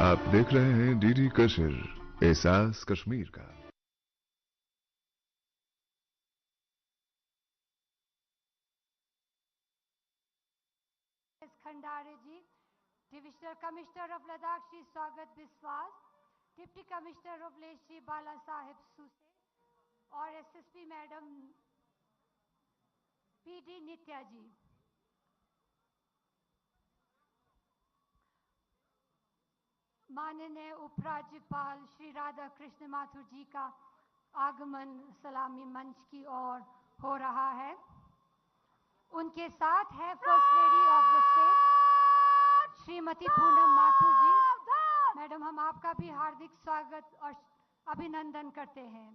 आप देख रहे हैं डीडी कश्मीर, एहसास कश्मीर का। Khandare ji, divisional commissioner of Ladakh Shri Swagat Biswas, deputy commissioner of Leh Shri Bala Saheb Suse और SSP madam PD Nitya ji. माननीय उपराज्यपाल श्री राधा कृष्ण माथुर जी का आगमन सलामी मंच की ओर हो रहा है। उनके साथ है first lady of the state Shrimati Poonam Mathur ji. Madam, हम आपका भी हार्दिक स्वागत और अभिनंदन करते हैं।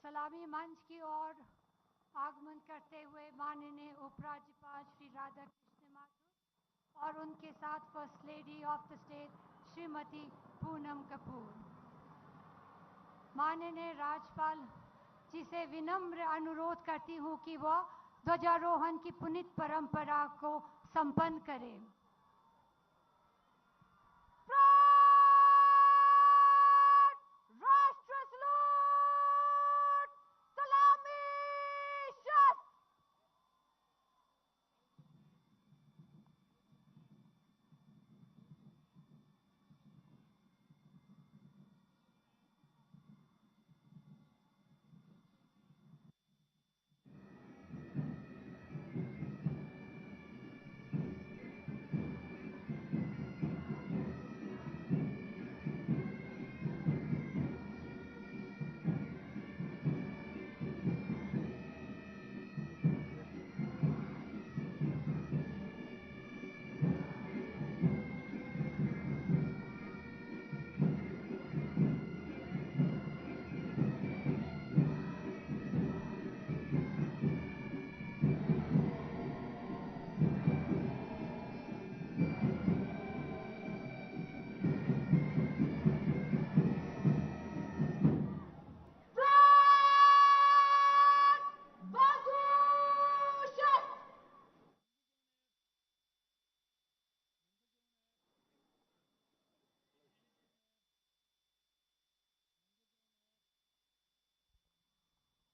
सलामी मंच की ओर आगमन करते हुए माननीय उपराज्यपाल श्री राधा कृष्ण माथुर और उनके साथ first lady of the state Shrimati Poonam Kapoor. माननीय राज्यपाल जी से विनम्र अनुरोध करती हूँ कि वह ध्वजारोहण की पुनीत परंपरा को संपन्न करें।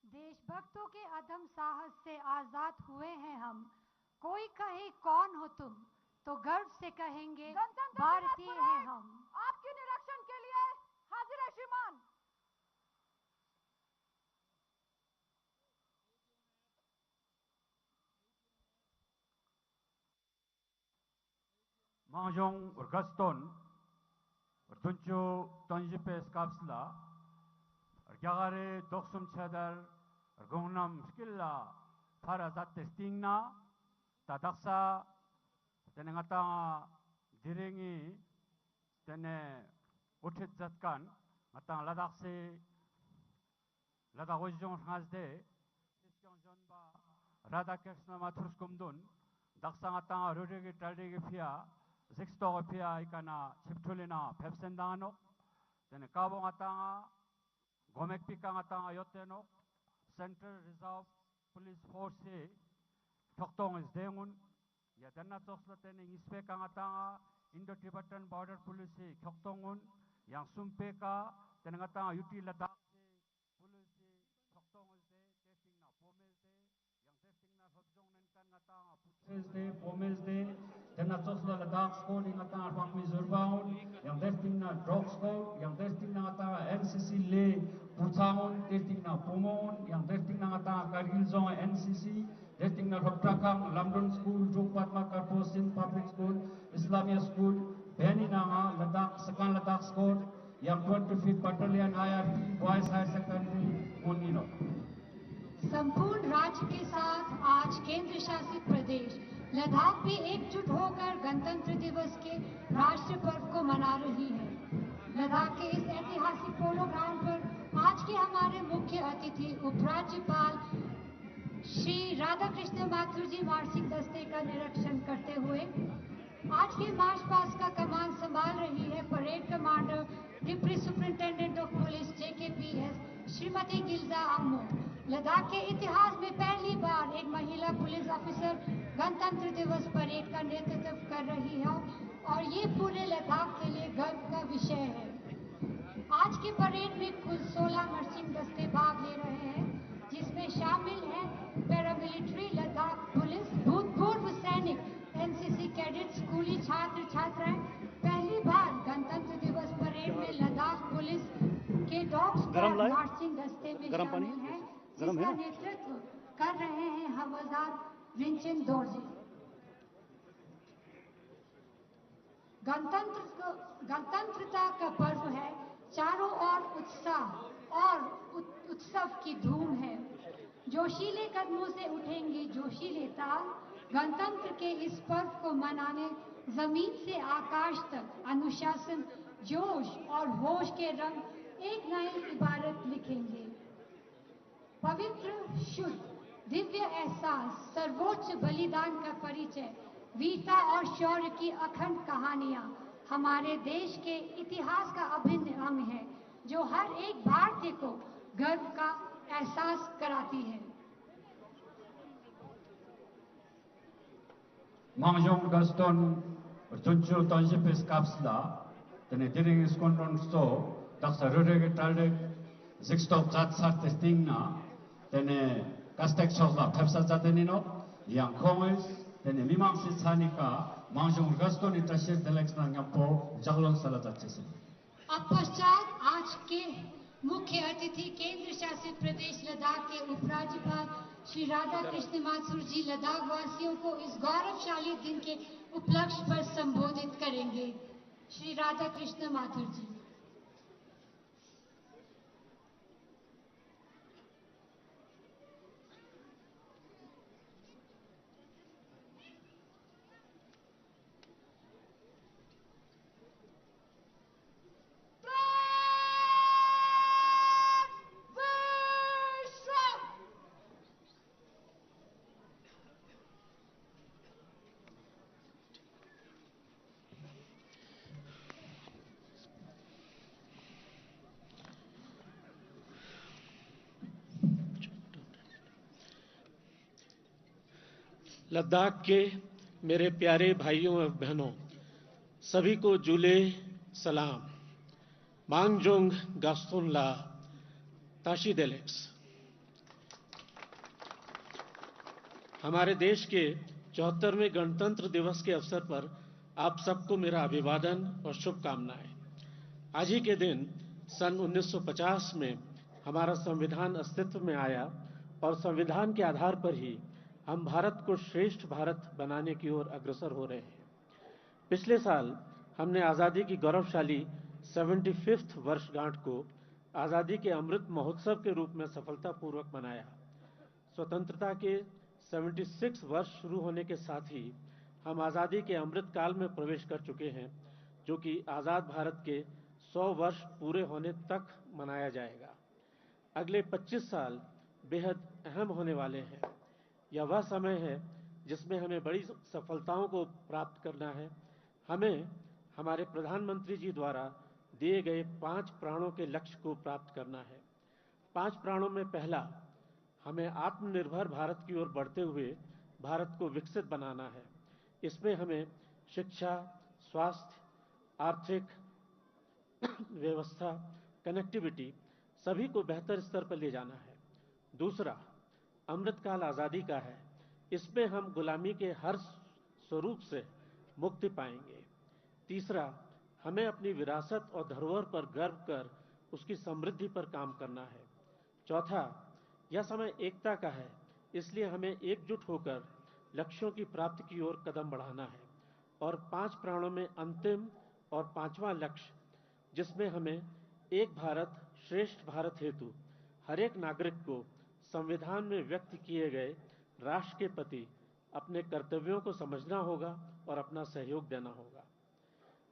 देशभक्तों के अदम साहस से आजाद हुए हैं हम। कोई कहे कौन हो तुम, तो गर्व से कहेंगे भारतीय हैं हम। आपके निरीक्षण के लिए हाजिर है श्रीमान। Mahjong or Gaston or Tuncho Tonjipe Skapsla or Gagare Doksum Chadar or Gongnam Skilla Parazat Testingna Tadaksa Tenengata Diringi Tene Utit Zatkan Atang Ladaksi Ladawijon Hazde Siskon Jonba Radakesna Matruskumdun Daksangata Rurigi Taligi Pia Sixto Pia Ikana Chiptulina Pepsendano Then Kabongatanga Gomek Pikangatanga Yoteno Central Reserve Police Force Toktong is Demun Yadana Toslateni Ispekangatanga Indo-Tibetan Border Police Toktongun Yang Sumpeka Tengatanga Yuti Ladakse Police Toktong is there testing na Pomel there Yang testing na Hobjong Nenkangatanga Putsel Pomel there Then a social Ladakh school in Atanga Pakmi Zurbaun, Yang testing na Drog School, Yang testing na Atanga NCC Le Putsaun, testing na Pomon, Yang testing na Atanga Kargil Zone NCC, testing na Hoptakang, London School, Jokpatma Karposin Public School, Islamia School, Beninanga, Ladakh, Second Ladakh School, Yang 25th Battalion IRP, Boys Higher Secondary, Munino. संपूर्ण राज्य के साथ आज केंद्र शासित प्रदेश लद्दाख भी एकजुट होकर गणतंत्र दिवस के राष्ट्रीय पर्व को मना रही है। लद्दाख के इस ऐतिहासिक पोलो ग्राउंड पर आज के हमारे मुख्य अतिथि उपराज्यपाल श्री राधा कृष्ण माथुर जी वार्षिक दस्ते का निरीक्षण करते हुए आज के मार्च पास्ट का कमान संभाल रही है parade commander deputy superintendent of police JKPS Shrimati Gilja अम्मो। लद्दाख के इतिहास में पहली बार एक महिला पुलिस ऑफिसर गणतंत्र दिवस परेड का नेतृत्व कर रही है और ये पूरे लद्दाख के लिए गर्व का विषय है। आज के परेड में कुल 16 मार्चिंग दस्ते भाग ले रहे हैं, जिसमें शामिल हैं पैरामिलिट्री लद्दाख पुलिस, भूतपूर्व सैनिक, NCC कैडेट, स्कूली छात्र छात्राएं। पहली बार गणतंत्र दिवस परेड में लद्दाख पुलिस के डॉग स्क्वाड मार्चिंग दस्ते में शामिल हैं, जिसका नेतृत्व कर रहे हैं हवलदार रिंचन दोरजे। गणतंत्रता का पर्व है, चारों ओर उत्साह और उत्सव की धूम है। जोशीले कदमों से उठेंगे जोशीले ताल। गणतंत्र के इस पर्व को मनाने जमीन से आकाश तक अनुशासन, जोश और होश के रंग एक नई इबारत लिखेंगे। पवित्र, शुद्ध, दिव्य एहसास, सर्वोच्च बलिदान का परिचय, वीरता और शौर्य की अखंड कहानियां हमारे देश के इतिहास का अभिन्न अंग है, जो हर एक भारतीय को गर्व का एहसास कराती है। Mangjong Gaston Tunchu Tonjipis Kapsla, then during his conference so, Dr. Rodriguez Talde, Zixtop Zat Sartestingna, then Castek Chosla, Pepsa Zatenino, Yang Kongs, then Mimang Sitsanika, Mangjong Gaston Itashir Delexnangapo, Jalon Salatachis. अब पश्चात आज के मुख्य अतिथि केंद्र शासित प्रदेश लद्दाख के उपराज्यपाल श्री राधा कृष्ण माथुर जी लद्दाख वासियों को इस गौरवशाली दिन के उपलक्ष्य पर संबोधित करेंगे। श्री राधा कृष्ण माथुर जी। लद्दाख के मेरे प्यारे भाइयों और बहनों, सभी को जूले सलाम। मांगजोंग गास्तोन ला ताशीदेलेक्स। हमारे देश के 74वें गणतंत्र दिवस के अवसर पर आप सबको मेरा अभिवादन और शुभकामनाएं। आज ही के दिन सन 1950 में हमारा संविधान अस्तित्व में आया और संविधान के आधार पर ही हम भारत को श्रेष्ठ भारत बनाने की ओर अग्रसर हो रहे हैं। पिछले साल हमने आज़ादी की गौरवशाली 75th वर्षगांठ को आज़ादी के अमृत महोत्सव के रूप में सफलतापूर्वक मनाया। स्वतंत्रता के 76 वर्ष शुरू होने के साथ ही हम आज़ादी के अमृत काल में प्रवेश कर चुके हैं, जो कि आज़ाद भारत के 100 वर्ष पूरे होने तक मनाया जाएगा। अगले 25 साल बेहद अहम होने वाले हैं। यह वह समय है जिसमें हमें बड़ी सफलताओं को प्राप्त करना है। हमें हमारे प्रधानमंत्री जी द्वारा दिए गए 5 प्राणों के लक्ष्य को प्राप्त करना है। 5 प्राणों में पहला, हमें आत्मनिर्भर भारत की ओर बढ़ते हुए भारत को विकसित बनाना है। इसमें हमें शिक्षा, स्वास्थ्य, आर्थिक व्यवस्था, कनेक्टिविटी सभी को बेहतर स्तर पर ले जाना है। दूसरा, अमृतकाल आज़ादी का है। इसमें हम गुलामी के हर स्वरूप से मुक्ति पाएंगे। तीसरा, हमें अपनी विरासत और धरोहर पर गर्व कर उसकी समृद्धि पर काम करना है। चौथा, यह समय एकता का है, इसलिए हमें एकजुट होकर लक्ष्यों की प्राप्ति की ओर कदम बढ़ाना है। और 5 प्राणों में अंतिम और 5वां लक्ष्य, जिसमें हमें एक भारत श्रेष्ठ भारत हेतु हर एक नागरिक को संविधान में व्यक्त किए गए राष्ट्र के प्रति अपने कर्तव्यों को समझना होगा और अपना सहयोग देना होगा।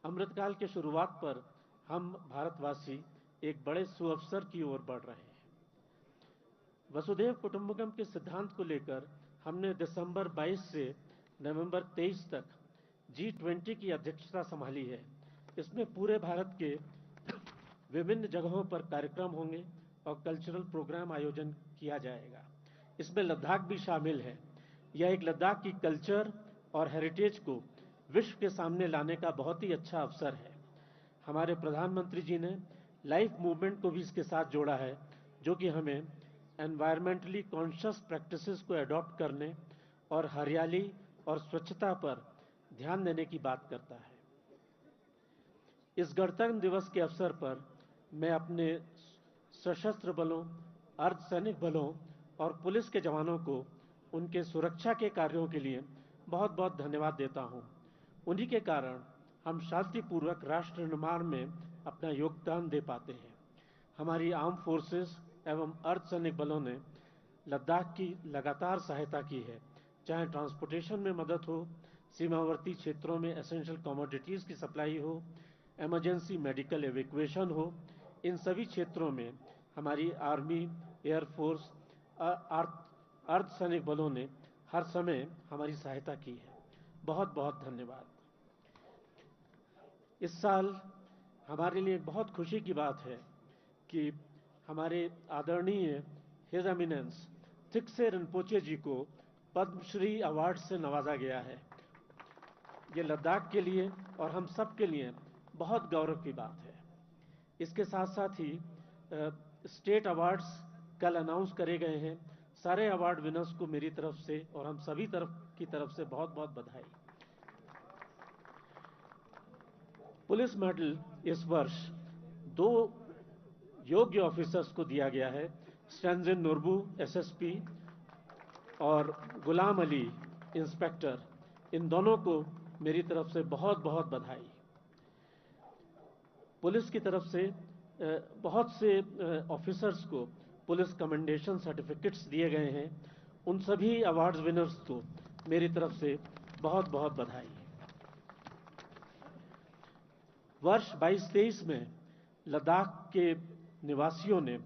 अमृतकाल के शुरुआत पर हम भारतवासी एक बड़े सुअवसर की ओर बढ़ रहे हैं। वसुधैव कुटुंबकम के सिद्धांत को लेकर हमने दिसंबर 22 से नवंबर 23 तक G20 की अध्यक्षता संभाली है। इसमें पूरे भारत के विभिन्न जगहों पर कार्यक्रम होंगे और कल्चरल प्रोग्राम आयोजन किया जाएगा। इसमें लद्दाख भी शामिल है। यह एक लद्दाख की कल्चर और हेरिटेज को विश्व के सामने लाने का बहुत ही अच्छा अवसर है। हमारे प्रधानमंत्री जी ने लाइफ मूवमेंट को भी इसके साथ जोड़ा है, जो कि हमें एनवायरमेंटली कॉन्शियस प्रैक्टिसेस को अडॉप्ट करने और हरियाली और स्वच्छता पर ध्यान देने की बात करता है। इस गणतंत्र दिवस के अवसर पर मैं अपने सशस्त्र बलों, अर्धसैनिक बलों और पुलिस के जवानों को उनके सुरक्षा के कार्यों के लिए बहुत बहुत धन्यवाद देता हूं। उन्हीं के कारण हम शांतिपूर्वक राष्ट्र निर्माण में अपना योगदान दे पाते हैं। हमारी आर्म फोर्सेस एवं अर्धसैनिक बलों ने लद्दाख की लगातार सहायता की है, चाहे ट्रांसपोर्टेशन में मदद हो, सीमावर्ती क्षेत्रों में एसेंशियल कमोडिटीज की सप्लाई हो, इमरजेंसी मेडिकल एवेक्यूएशन हो। इन सभी क्षेत्रों में हमारी आर्मी, एयरफोर्स, अर्धसैनिक बलों ने हर समय हमारी सहायता की है। बहुत बहुत धन्यवाद। इस साल हमारे लिए बहुत खुशी की बात है कि हमारे आदरणीय हिज एमिनेंस थिकसे रिनपोचे जी को पद्मश्री अवार्ड से नवाजा गया है। ये लद्दाख के लिए और हम सब के लिए बहुत गौरव की बात है। इसके साथ साथ ही स्टेट अवार्ड्स कल अनाउंस करे गए हैं। सारे अवार्ड विनर्स को मेरी तरफ से और हम सभी की तरफ से बहुत बहुत बधाई। पुलिस मेडल इस वर्ष 2 योग्य ऑफिसर्स को दिया गया है, स्टेंजिन नुरबू एसएसपी और गुलाम अली इंस्पेक्टर। इन दोनों को मेरी तरफ से बहुत बहुत बधाई। पुलिस की तरफ से बहुत से ऑफिसर्स को पुलिस कमेंडेशन सर्टिफिकेट्स दिए गए हैं। उन सभी अवार्ड्स विनर्स को मेरी तरफ से बहुत बहुत बधाई। वर्ष 22-23 में लद्दाख के निवासियों ने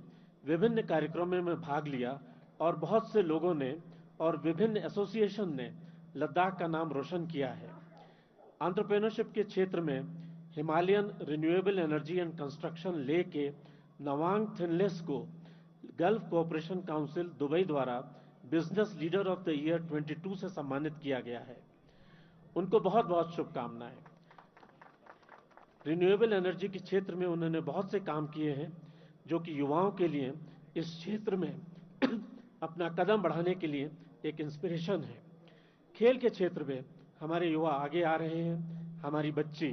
विभिन्न कार्यक्रमों में भाग लिया और बहुत से लोगों ने और विभिन्न एसोसिएशन ने लद्दाख का नाम रोशन किया है। एंटरप्रेन्योरशिप के क्षेत्र में Himalayan renewable energy and construction ले के नवांग थिनलेस को गल्फ कोऑपरेशन काउंसिल दुबई द्वारा business leader of the year 22 से सम्मानित किया गया है। उनको बहुत बहुत शुभकामनाएं। रिन्यूएबल एनर्जी के क्षेत्र में उन्होंने बहुत से काम किए हैं, जो कि युवाओं के लिए इस क्षेत्र में अपना कदम बढ़ाने के लिए एक इंस्पिरेशन है। खेल के क्षेत्र में हमारे युवा आगे आ रहे हैं। हमारी बच्ची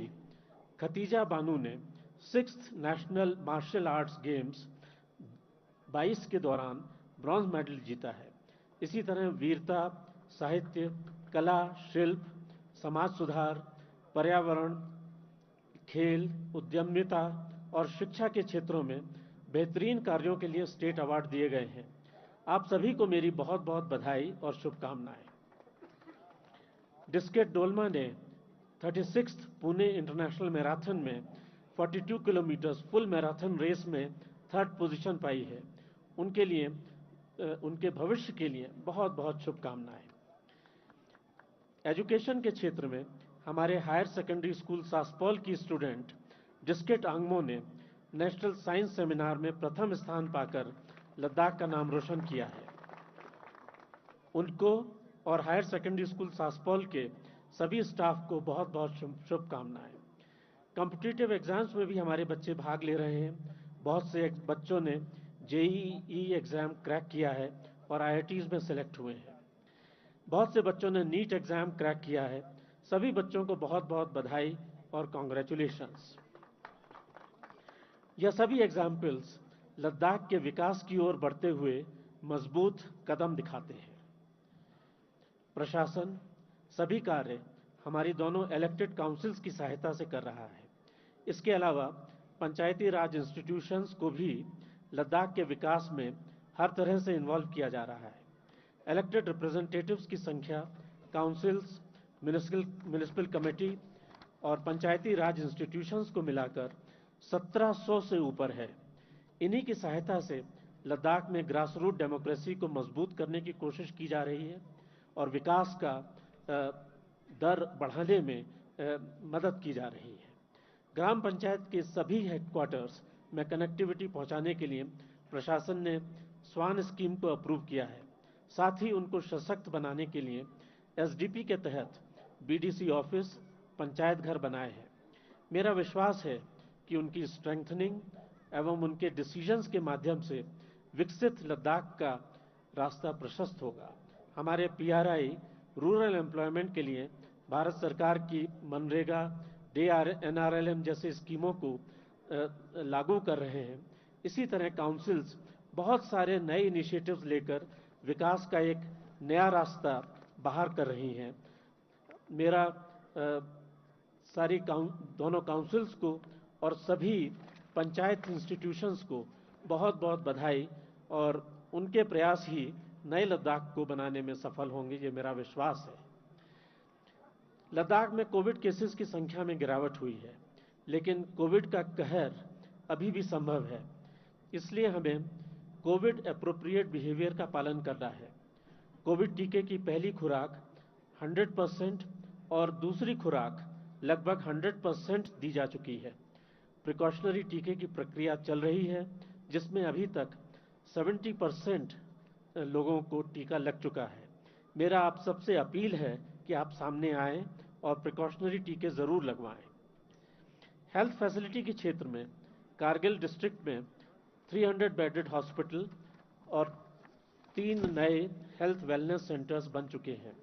खतीजा बानू ने 6th national martial arts games 22 के दौरान ब्रॉन्ज मेडल जीता है। इसी तरह वीरता, साहित्य, कला, शिल्प, समाज सुधार, पर्यावरण, खेल, उद्यमिता और शिक्षा के क्षेत्रों में बेहतरीन कार्यों के लिए स्टेट अवार्ड दिए गए हैं। आप सभी को मेरी बहुत बहुत बधाई और शुभकामनाएं। डिस्केट डोलमा ने 36th पुणे इंटरनेशनल मैराथन में 42 किलोमीटर फुल मैराथन रेस में 3rd पोजीशन पाई है। उनके लिए उनके भविष्य के लिए बहुत बहुत शुभकामनाएं। एजुकेशन के क्षेत्र में हमारे हायर सेकेंडरी स्कूल सासपौल की स्टूडेंट डिस्केट आंगमो ने नेशनल साइंस सेमिनार में प्रथम स्थान पाकर लद्दाख का नाम रोशन किया है। उनको और हायर सेकेंडरी स्कूल सासपौल के सभी स्टाफ को बहुत बहुत शुभकामनाएं। कॉम्पिटिटिव एग्जाम्स में भी हमारे बच्चे भाग ले रहे हैं। बहुत से बच्चों ने जेईई एग्जाम क्रैक किया है और आईआईटीज में सेलेक्ट हुए हैं। बहुत से बच्चों ने नीट एग्जाम क्रैक किया है। सभी बच्चों को बहुत बहुत बधाई और कॉन्ग्रेचुलेशंस। यह सभी एग्जाम्पल्स लद्दाख के विकास की ओर बढ़ते हुए मजबूत कदम दिखाते हैं। प्रशासन सभी कार्य हमारी दोनों इलेक्टेड काउंसिल्स की सहायता से कर रहा है। इसके अलावा पंचायती राज इंस्टीट्यूशंस को भी लद्दाख के विकास में हर तरह से इन्वॉल्व किया जा रहा है। इलेक्टेड रिप्रेजेंटेटिव्स की संख्या काउंसिल्स, म्युनिसिपल कमेटी और पंचायती राज इंस्टीट्यूशंस को मिलाकर 1700 से ऊपर है। इन्हीं की सहायता से लद्दाख में ग्रास रूट डेमोक्रेसी को मजबूत करने की कोशिश की जा रही है और विकास का दर बढ़ाने में मदद की जा रही है। ग्राम पंचायत के सभी हेडक्वार्टर्स में कनेक्टिविटी पहुंचाने के लिए प्रशासन ने स्वान स्कीम को अप्रूव किया है। साथ ही उनको सशक्त बनाने के लिए एसडीपी के तहत बीडीसी ऑफिस, पंचायत घर बनाए हैं। मेरा विश्वास है कि उनकी स्ट्रेंथनिंग एवं उनके डिसीजंस के माध्यम से विकसित लद्दाख का रास्ता प्रशस्त होगा। हमारे पीआरआई रूरल एम्प्लॉयमेंट के लिए भारत सरकार की मनरेगा, एनआरएलएम जैसे स्कीमों को लागू कर रहे हैं। इसी तरह काउंसिल्स बहुत सारे नए इनिशिएटिव्स लेकर विकास का एक नया रास्ता बाहर कर रही हैं। मेरा दोनों काउंसिल्स को और सभी पंचायत इंस्टीट्यूशंस को बहुत बहुत बधाई, और उनके प्रयास ही नए लद्दाख को बनाने में सफल होंगे, ये मेरा विश्वास है। लद्दाख में कोविड केसेस की संख्या में गिरावट हुई है, लेकिन कोविड का कहर अभी भी संभव है। इसलिए हमें कोविड एप्रोप्रिएट बिहेवियर का पालन करना है। कोविड टीके की पहली खुराक 100% और दूसरी खुराक लगभग 100% दी जा चुकी है। प्रिकॉशनरी टीके की प्रक्रिया चल रही है, जिसमें अभी तक 70% लोगों को टीका लग चुका है। मेरा आप सबसे अपील है कि आप सामने आएं और प्रिकॉशनरी टीके जरूर लगवाएं। हेल्थ फैसिलिटी के क्षेत्र में कारगिल डिस्ट्रिक्ट में 300 बेडेड हॉस्पिटल और 3 नए हेल्थ वेलनेस सेंटर्स बन चुके हैं।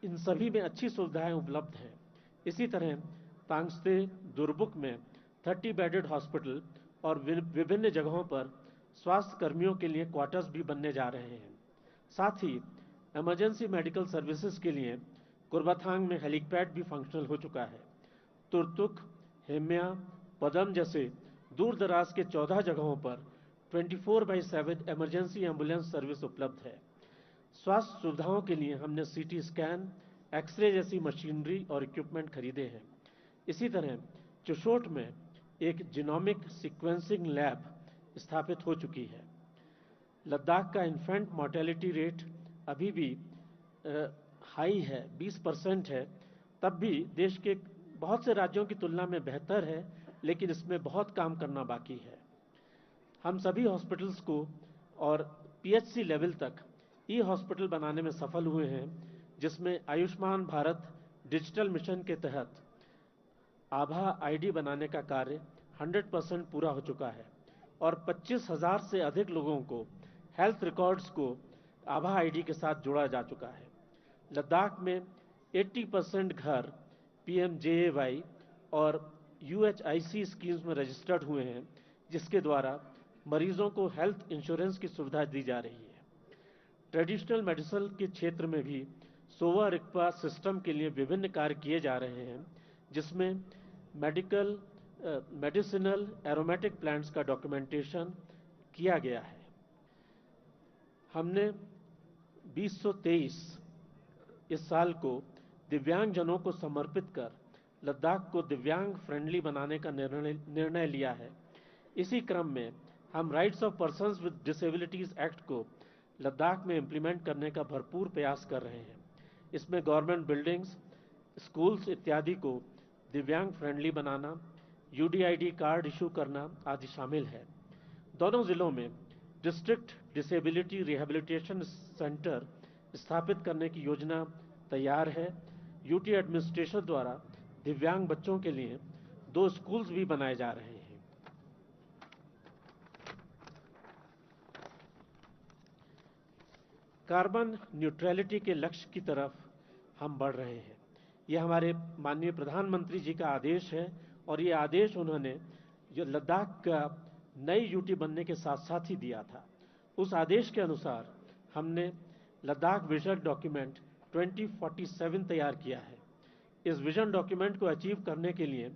इन सभी में अच्छी सुविधाएं उपलब्ध हैं। इसी तरह तांगस्ते दुर्बुक में 30 बेडेड हॉस्पिटल और विभिन्न जगहों पर स्वास्थ्य कर्मियों के लिए क्वार्टर्स भी बनने जा रहे हैं। साथ ही इमरजेंसी मेडिकल सर्विसेज के लिए कुर्बाथांग में हेलीपैड भी फंक्शनल हो चुका है। तुर्तुक, हेम्या, पदम जैसे दूर दराज के 14 जगहों पर 24/7 इमरजेंसी एम्बुलेंस सर्विस उपलब्ध है। स्वास्थ्य सुविधाओं के लिए हमने सीटी स्कैन, एक्सरे जैसी मशीनरी और इक्विपमेंट खरीदे हैं। इसी तरह चुशोट में एक जीनोमिक सीक्वेंसिंग लैब स्थापित हो चुकी है। लद्दाख का इन्फेंट मोर्टेलिटी रेट अभी भी हाई है, 20% है। तब भी देश के बहुत से राज्यों की तुलना में बेहतर है, लेकिन इसमें बहुत काम करना बाकी है। हम सभी हॉस्पिटल्स को और पीएचसी लेवल तक ई हॉस्पिटल बनाने में सफल हुए हैं, जिसमें आयुष्मान भारत डिजिटल मिशन के तहत आभा आईडी बनाने का कार्य 100% पूरा हो चुका है और 25,000 से अधिक लोगों को हेल्थ रिकॉर्ड्स को आभा आईडी के साथ जोड़ा जा चुका है। लद्दाख में 80% घर पीएमजेएवाई और यूएचआईसी स्कीम्स में रजिस्टर्ड हुए हैं, जिसके द्वारा मरीजों को हेल्थ इंश्योरेंस की सुविधा दी जा रही है। ट्रेडिशनल मेडिसिन के क्षेत्र में भी सोवा रिक्पा सिस्टम के लिए विभिन्न कार्य किए जा रहे हैं, जिसमें मेडिसिनल एरोमेटिक प्लांट्स का डॉक्यूमेंटेशन किया गया है। हमने 2023 इस साल को दिव्यांग जनों को समर्पित कर लद्दाख को दिव्यांग फ्रेंडली बनाने का निर्णय लिया है। इसी क्रम में हम rights of persons with disabilities act को लद्दाख में इम्प्लीमेंट करने का भरपूर प्रयास कर रहे हैं। इसमें गवर्नमेंट बिल्डिंग्स, स्कूल्स इत्यादि को दिव्यांग फ्रेंडली बनाना, यूडीआईडी कार्ड इशू करना आदि शामिल है। दोनों जिलों में डिस्ट्रिक्ट डिसेबिलिटी रिहेबिलिटेशन सेंटर स्थापित करने की योजना तैयार है। यूटी एडमिनिस्ट्रेशन द्वारा दिव्यांग बच्चों के लिए 2 स्कूल्स भी बनाए जा रहे हैं। कार्बन न्यूट्रलिटी के लक्ष्य की तरफ हम बढ़ रहे हैं। यह हमारे माननीय प्रधानमंत्री जी का आदेश है और ये आदेश उन्होंने जो लद्दाख का नई यूटी बनने के साथ साथ ही दिया था। उस आदेश के अनुसार हमने लद्दाख विजन डॉक्यूमेंट 2047 तैयार किया है। इस विजन डॉक्यूमेंट को अचीव करने के लिए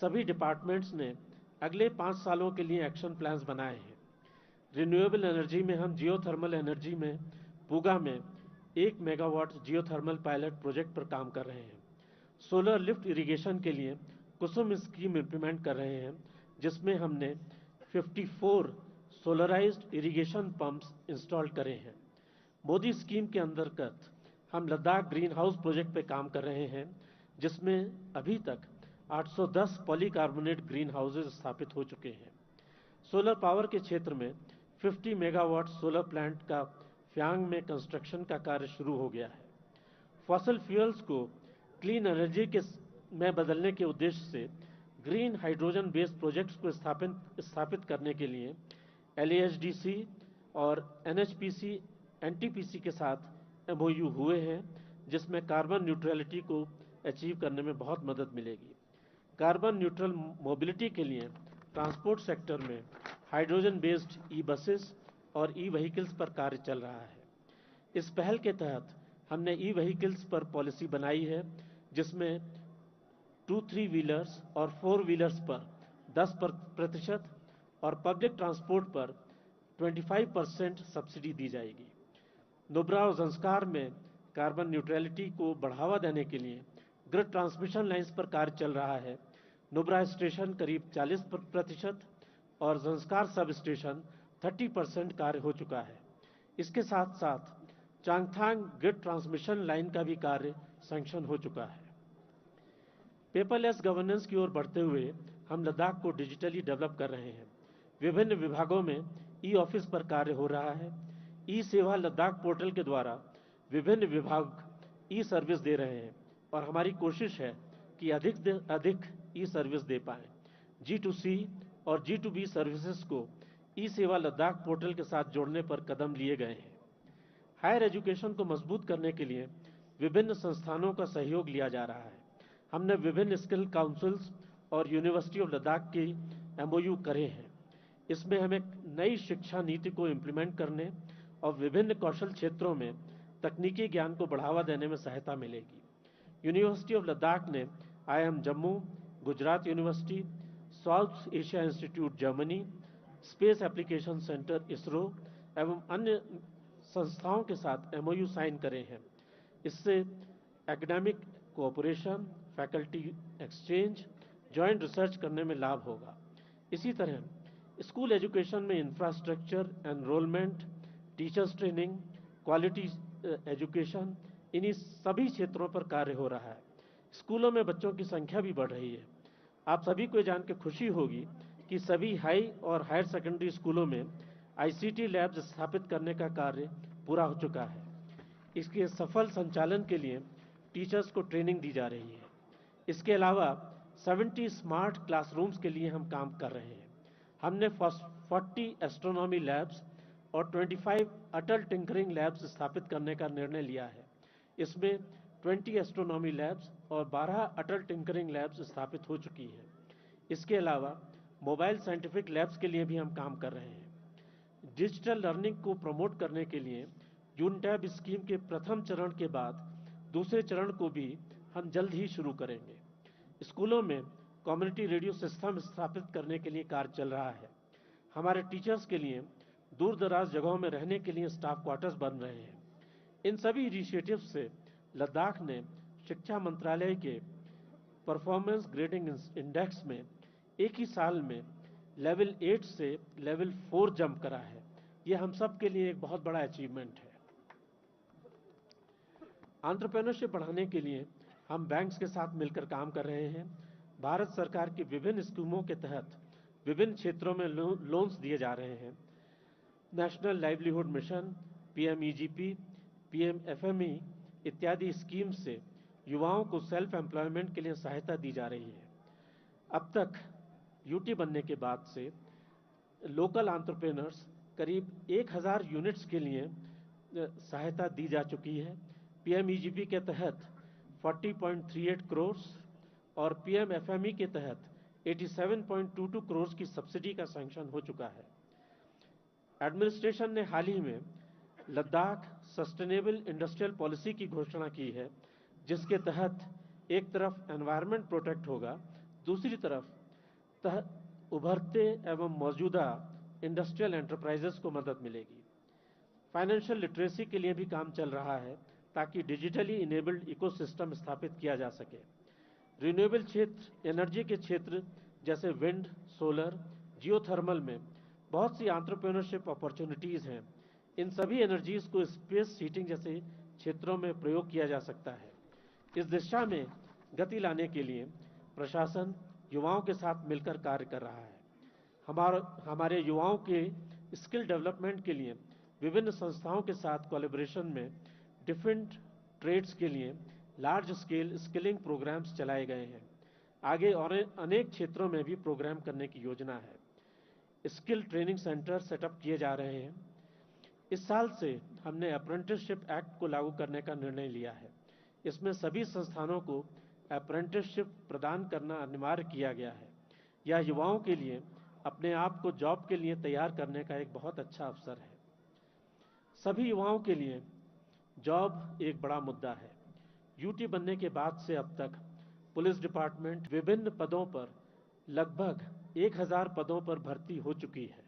सभी डिपार्टमेंट्स ने अगले 5 सालों के लिए एक्शन प्लान्स बनाए हैं। रिन्यूएबल एनर्जी में हम जियोथर्मल एनर्जी में पूगा में 1 मेगावाट जियोथर्मल पायलट प्रोजेक्ट पर काम कर रहे हैं। सोलर लिफ्ट इरिगेशन के लिए कुसुम स्कीम इंप्लीमेंट कर रहे हैं, जिसमें हमने 54 सोलराइज्ड इरिगेशन पंप्स इंस्टॉल करे हैं। मोदी स्कीम के अंतर्गत हम लद्दाख ग्रीन हाउस प्रोजेक्ट पे काम कर रहे हैं, जिसमें अभी तक 810 पॉलीकार्बोनेट ग्रीन हाउसेज स्थापित हो चुके हैं। सोलर पावर के क्षेत्र में 50 मेगावाट सोलर प्लांट का फ्यांग में कंस्ट्रक्शन का कार्य शुरू हो गया है। फॉसिल फ्यूल्स को क्लीन एनर्जी में बदलने के उद्देश्य से ग्रीन हाइड्रोजन बेस्ड प्रोजेक्ट्स को स्थापित करने के लिए LASDC और NHPC NTPC के साथ MOU हुए हैं, जिसमें कार्बन न्यूट्रलिटी को अचीव करने में बहुत मदद मिलेगी। कार्बन न्यूट्रल मोबिलिटी के लिए ट्रांसपोर्ट सेक्टर में हाइड्रोजन बेस्ड ई-बसेस और ई-व्हीकल्स पर कार्य चल रहा है। इस पहल के तहत हमने ई-व्हीकल्स पर पॉलिसी बनाई है, जिसमें 2-3 व्हीलर्स और 4 व्हीलर्स पर 10% और पब्लिक ट्रांसपोर्ट पर 25% सब्सिडी दी जाएगी। नुब्रा और ज़ंस्कार में कार्बन न्यूट्रलिटी को बढ़ावा देने के लिए ग्रिड ट्रांसमिशन लाइन्स पर कार्य चल रहा है। नुब्रा स्टेशन करीब 40% और ज़ंस्कार सब स्टेशन 30% कार्य हो चुका है। इसके साथ साथ चांगथांग ग्रिड ट्रांसमिशन लाइन का भी कार्य सैंक्शन हो चुका है। पेपरलेस गवर्नेंस की ओर बढ़ते हुए हम लद्दाख को डिजिटली डेवलप कर रहे हैं। विभिन्न विभागों में ई-ऑफिस पर कार्य हो रहा है। ई-सेवा लद्दाख पोर्टल के द्वारा विभिन्न विभाग ई-सर्विस दे रहे हैं और हमारी कोशिश है कि अधिक से अधिक ई-सर्विस दे पाएं। G2C और G2B सर्विसेज को ई-सेवा लद्दाख पोर्टल के साथ जोड़ने पर कदम लिए गए हैं। हायर एजुकेशन को मजबूत करने के लिए विभिन्न संस्थानों का सहयोग लिया जा रहा है। हमने विभिन्न स्किल काउंसिल्स और यूनिवर्सिटी ऑफ लद्दाख की MOU करे हैं। इसमें हमें नई शिक्षा नीति को इम्प्लीमेंट करने और विभिन्न कौशल क्षेत्रों में तकनीकी ज्ञान को बढ़ावा देने में सहायता मिलेगी। यूनिवर्सिटी ऑफ लद्दाख ने IIM Jammu, Gujarat university, south Asia institute Germany, space application centre ISRO एवं अन्य संस्थाओं के साथ MOU साइन करे हैं। इससे academic cooperation, faculty exchange, joint research करने में लाभ होगा। इसी तरह स्कूल एजुकेशन में infrastructure, enrolment, teachers training, quality education, इन्हीं सभी क्षेत्रों पर कार्य हो रहा है। स्कूलों में बच्चों की संख्या भी बढ़ रही है। आप सभी को जान के खुशी होगी कि सभी हाई और हायर सेकेंडरी स्कूलों में ICT लैब्स स्थापित करने का कार्य पूरा हो चुका है। इसके सफल संचालन के लिए टीचर्स को ट्रेनिंग दी जा रही है। इसके अलावा 70 स्मार्ट क्लासरूम्स के लिए हम काम कर रहे हैं। हमने 40 एस्ट्रोनॉमी लैब्स और 25 अटल टिंकरिंग लैब्स स्थापित करने का निर्णय लिया है। इसमें 20 एस्ट्रोनॉमी लैब्स और 12 अटल टिंकरिंग लैब्स स्थापित हो चुकी हैं। इसके अलावा मोबाइल साइंटिफिक लैब्स के लिए भी हम काम कर रहे हैं। डिजिटल लर्निंग को प्रमोट करने के लिए यूनटैब स्कीम के प्रथम चरण के बाद दूसरे चरण को भी हम जल्द ही शुरू करेंगे। स्कूलों में कम्युनिटी रेडियो सिस्टम स्थापित करने के लिए कार्य चल रहा है। हमारे टीचर्स के लिए दूर दराज जगहों में रहने के लिए स्टाफ क्वार्टर्स बन रहे हैं। इन सभी इनिशिएटिव से लद्दाख ने शिक्षा मंत्रालय के परफॉर्मेंस ग्रेडिंग इंडेक्स में एक ही साल में लेवल 8 से लेवल 4 जंप करा है। ये हम सब के लिए एक बहुत बड़ा अचीवमेंट है। एंटरप्रेन्योरशिप बढ़ाने के लिए हम बैंक्स के साथ मिलकर काम कर रहे हैं। भारत सरकार की विभिन्न स्कीमों के तहत विभिन्न क्षेत्रों में लोन्स दिए जा रहे हैं। National livelihood mission, PMEGP, PMFME इत्यादि स्कीम से युवाओं को सेल्फ एम्प्लॉयमेंट के लिए सहायता दी जा रही है। अब तक यूटी बनने के बाद से लोकल एंटरप्रेन्योर्स करीब 1000 यूनिट्स के लिए सहायता दी जा चुकी है। PMEGP के तहत 40.38 करोड़ और PMFME के तहत 87.22 करोड़ की सब्सिडी का सैंक्शन हो चुका है। एडमिनिस्ट्रेशन ने हाल ही में लद्दाख सस्टेनेबल इंडस्ट्रियल पॉलिसी की घोषणा की है, जिसके तहत एक तरफ एनवायरनमेंट प्रोटेक्ट होगा, दूसरी तरफ उभरते एवं मौजूदा इंडस्ट्रियल एंटरप्राइजेस को मदद मिलेगी। फाइनेंशियल लिटरेसी के लिए भी काम चल रहा है ताकि डिजिटली इनेबल्ड इकोसिस्टम स्थापित किया जा सके। रिन्यूएबल क्षेत्र, एनर्जी के क्षेत्र जैसे विंड, सोलर, जियोथर्मल में बहुत सी एंटरप्रेन्योरशिप अपॉर्चुनिटीज़ हैं। इन सभी एनर्जीज को स्पेस हीटिंग जैसे क्षेत्रों में प्रयोग किया जा सकता है। इस दिशा में गति लाने के लिए प्रशासन युवाओं के साथ मिलकर कार्य कर रहा है। हमारे युवाओं के स्किल डेवलपमेंट के लिए विभिन्न संस्थाओं के साथ कोलैबोरेशन में डिफरेंट ट्रेड्स के लिए लार्ज स्केल स्किलिंग प्रोग्राम्स चलाए गए हैं। आगे और अनेक क्षेत्रों में भी प्रोग्राम करने की योजना है। स्किल ट्रेनिंग सेंटर सेटअप किए जा रहे हैं। इस साल से हमने अप्रेंटिसशिप एक्ट को लागू करने का निर्णय लिया है। इसमें सभी संस्थानों को अप्रेंटिसशिप प्रदान करना अनिवार्य किया गया है। यह युवाओं के लिए अपने आप को जॉब के लिए तैयार करने का एक बहुत अच्छा अवसर है। सभी युवाओं के लिए जॉब एक बड़ा मुद्दा है। यूटी बनने के बाद से अब तक पुलिस डिपार्टमेंट विभिन्न पदों पर लगभग 1000 पदों पर भर्ती हो चुकी है।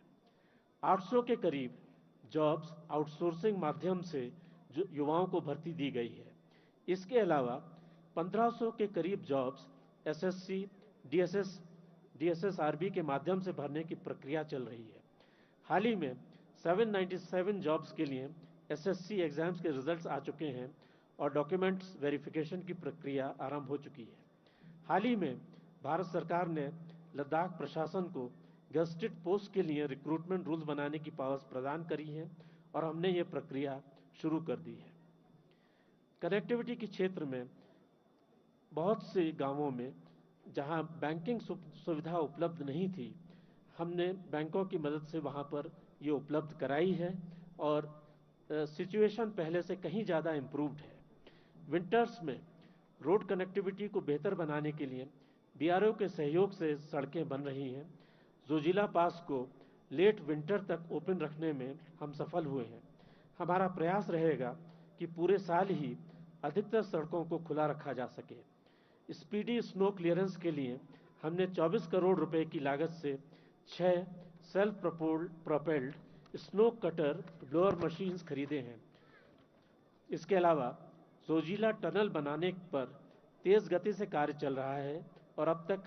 800 के करीब जॉब्स आउटसोर्सिंग माध्यम से युवाओं को भर्ती दी गई है। इसके अलावा 1500 के करीब जॉब्स एसएससी, डीएसएसआरबी के माध्यम से भरने की प्रक्रिया चल रही है। हाल ही में 797 जॉब्स के लिए एसएससी एग्जाम्स के रिजल्ट्स आ चुके हैं और डॉक्यूमेंट्स वेरिफिकेशन की प्रक्रिया आरंभ हो चुकी है। हाल ही में भारत सरकार ने लद्दाख प्रशासन को गेस्टेड पोस्ट के लिए रिक्रूटमेंट रूल्स बनाने की पावर्स प्रदान करी है और हमने ये प्रक्रिया शुरू कर दी है। कनेक्टिविटी के क्षेत्र में बहुत से गांवों में जहां बैंकिंग सुविधा उपलब्ध नहीं थी, हमने बैंकों की मदद से वहां पर ये उपलब्ध कराई है और सिचुएशन पहले से कहीं ज़्यादा इम्प्रूव्ड है। विंटर्स में रोड कनेक्टिविटी को बेहतर बनाने के लिए बीआरओ के सहयोग से सड़कें बन रही हैं। जोजिला पास को लेट विंटर तक ओपन रखने में हम सफल हुए हैं। हमारा प्रयास रहेगा कि पूरे साल ही अधिकतर सड़कों को खुला रखा जा सके। स्पीडी स्नो क्लियरेंस के लिए हमने 24 करोड़ रुपए की लागत से 6 self propelled snow cutter blower machines खरीदे हैं। इसके अलावा जोजिला टनल बनाने पर तेज गति से कार्य चल रहा है और अब तक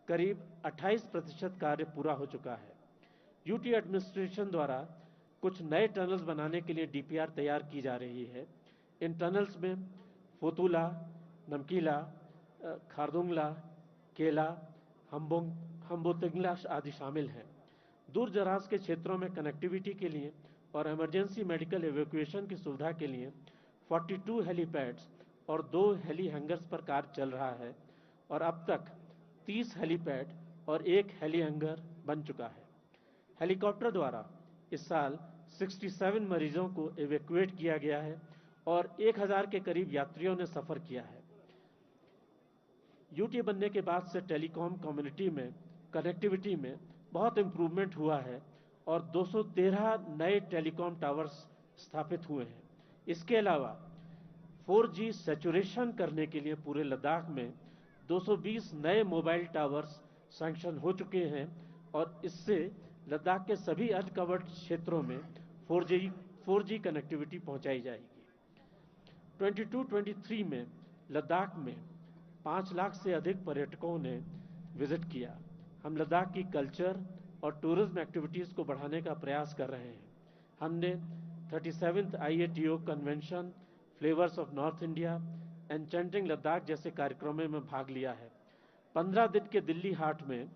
करीब 28% कार्य पूरा हो चुका है। यूटी एडमिनिस्ट्रेशन द्वारा कुछ नए टनल्स बनाने के लिए डीपीआर तैयार की जा रही है। इन टनल्स में फोतुला, नमकीला, खारदुंगला, केला, हम्बोतिंगला आदि शामिल हैं। दूर दराज के क्षेत्रों में कनेक्टिविटी के लिए और इमरजेंसी मेडिकल एवैक्यूएशन की सुविधा के लिए 42 हेलीपैड्स और 2 हेली हैंगर्स पर कार्य चल रहा है और अब तक 30 हेलीपैड और 1 हेली हैंगर बन चुका है। हेलीकॉप्टर द्वारा इस साल 67 मरीजों को एवैक्यूएट किया गया है और 1000 के करीब यात्रियों ने सफर किया है। यूटी बनने के बाद से टेलीकॉम कम्युनिटी में कनेक्टिविटी में बहुत इम्प्रूवमेंट हुआ है और 213 नए टेलीकॉम टावर्स स्थापित हुए हैं। इसके अलावा 4G सैचुरेशन करने के लिए पूरे लद्दाख में 220 नए मोबाइल टावर्स सैंक्शन हो चुके हैं और इससे लद्दाख के सभी अनकवर्ड क्षेत्रों में 4G कनेक्टिविटी पहुंचाई जाएगी। 22-23 में लद्दाख में 5 लाख से अधिक पर्यटकों ने विजिट किया। हम लद्दाख की कल्चर और टूरिज्म एक्टिविटीज़ को बढ़ाने का प्रयास कर रहे हैं। हमने 37th IATO convention, flavours of north India, enchanting Ladakh जैसे कार्यक्रमों में भाग लिया है। 15 दिन के दिल्ली हाट में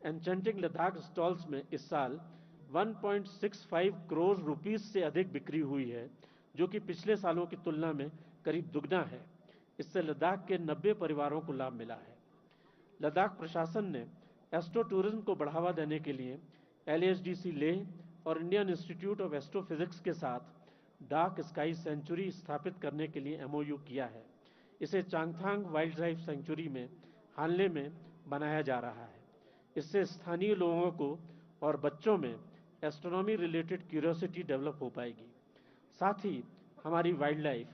एन्चेंटिंग लद्दाख स्टॉल्स में इस साल 1.65 करोड़ रुपीस से अधिक बिक्री हुई है, जो कि पिछले सालों की तुलना में करीब दुगना है। इससे लद्दाख के 90 परिवारों को लाभ मिला है। लद्दाख प्रशासन ने एस्ट्रो टूरिज्म को बढ़ावा देने के लिए LASDC लेह और इंडियन इंस्टीट्यूट ऑफ एस्ट्रोफिजिक्स के साथ डार्क स्काई सेंचुरी स्थापित करने के लिए MOU किया है। इसे चांगथांग वाइल्ड लाइफ सेंचुरी में हानले में बनाया जा रहा है। इससे स्थानीय लोगों को और बच्चों में एस्ट्रोनॉमी रिलेटेड क्यूरियोसिटी डेवलप हो पाएगी। साथ ही हमारी वाइल्ड लाइफ,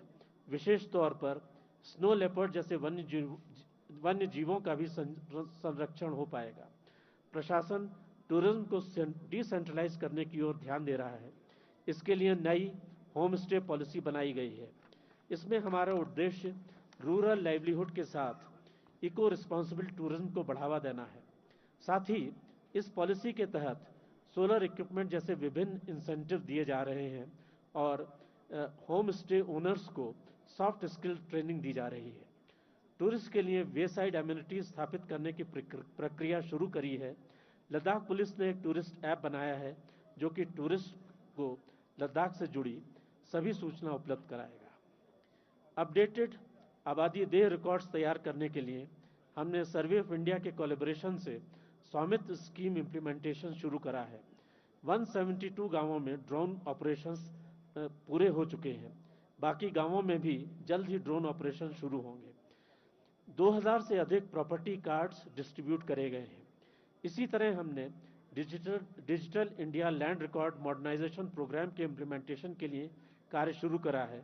विशेष तौर पर स्नो लेपर्ड जैसे वन्य जीवों का भी संरक्षण हो पाएगा। प्रशासन टूरिज्म को डिसेंट्रलाइज करने की ओर ध्यान दे रहा है। इसके लिए नई होम स्टे पॉलिसी बनाई गई है। इसमें हमारा उद्देश्य रूरल लाइवलीहुड के साथ इको रिस्पॉन्सिबल टूरिज्म को बढ़ावा देना है। साथ ही इस पॉलिसी के तहत सोलर इक्विपमेंट जैसे विभिन्न इंसेंटिव दिए जा रहे हैं और होम स्टे ओनर्स को सॉफ्ट स्किल ट्रेनिंग दी जा रही है। टूरिस्ट के लिए वे साइड एमिनिटीज स्थापित करने की प्रक्रिया शुरू करी है। लद्दाख पुलिस ने एक टूरिस्ट ऐप बनाया है जो कि टूरिस्ट को लद्दाख से जुड़ी सभी सूचना उपलब्ध कराएगा। अपडेटेड आबादी देह रिकॉर्ड्स तैयार करने के लिए हमने सर्वे ऑफ इंडिया के कोलैबोरेशन से स्वामित्व स्कीम इम्प्लीमेंटेशन शुरू करा है। 172 गांवों में ड्रोन ऑपरेशंस पूरे हो चुके हैं। बाकी गांवों में भी जल्द ही ड्रोन ऑपरेशन शुरू होंगे। 2000 से अधिक प्रॉपर्टी कार्ड्स डिस्ट्रीब्यूट करे गए हैं। इसी तरह हमने digital India land record modernization program के इम्प्लीमेंटेशन के लिए कार्य शुरू करा है।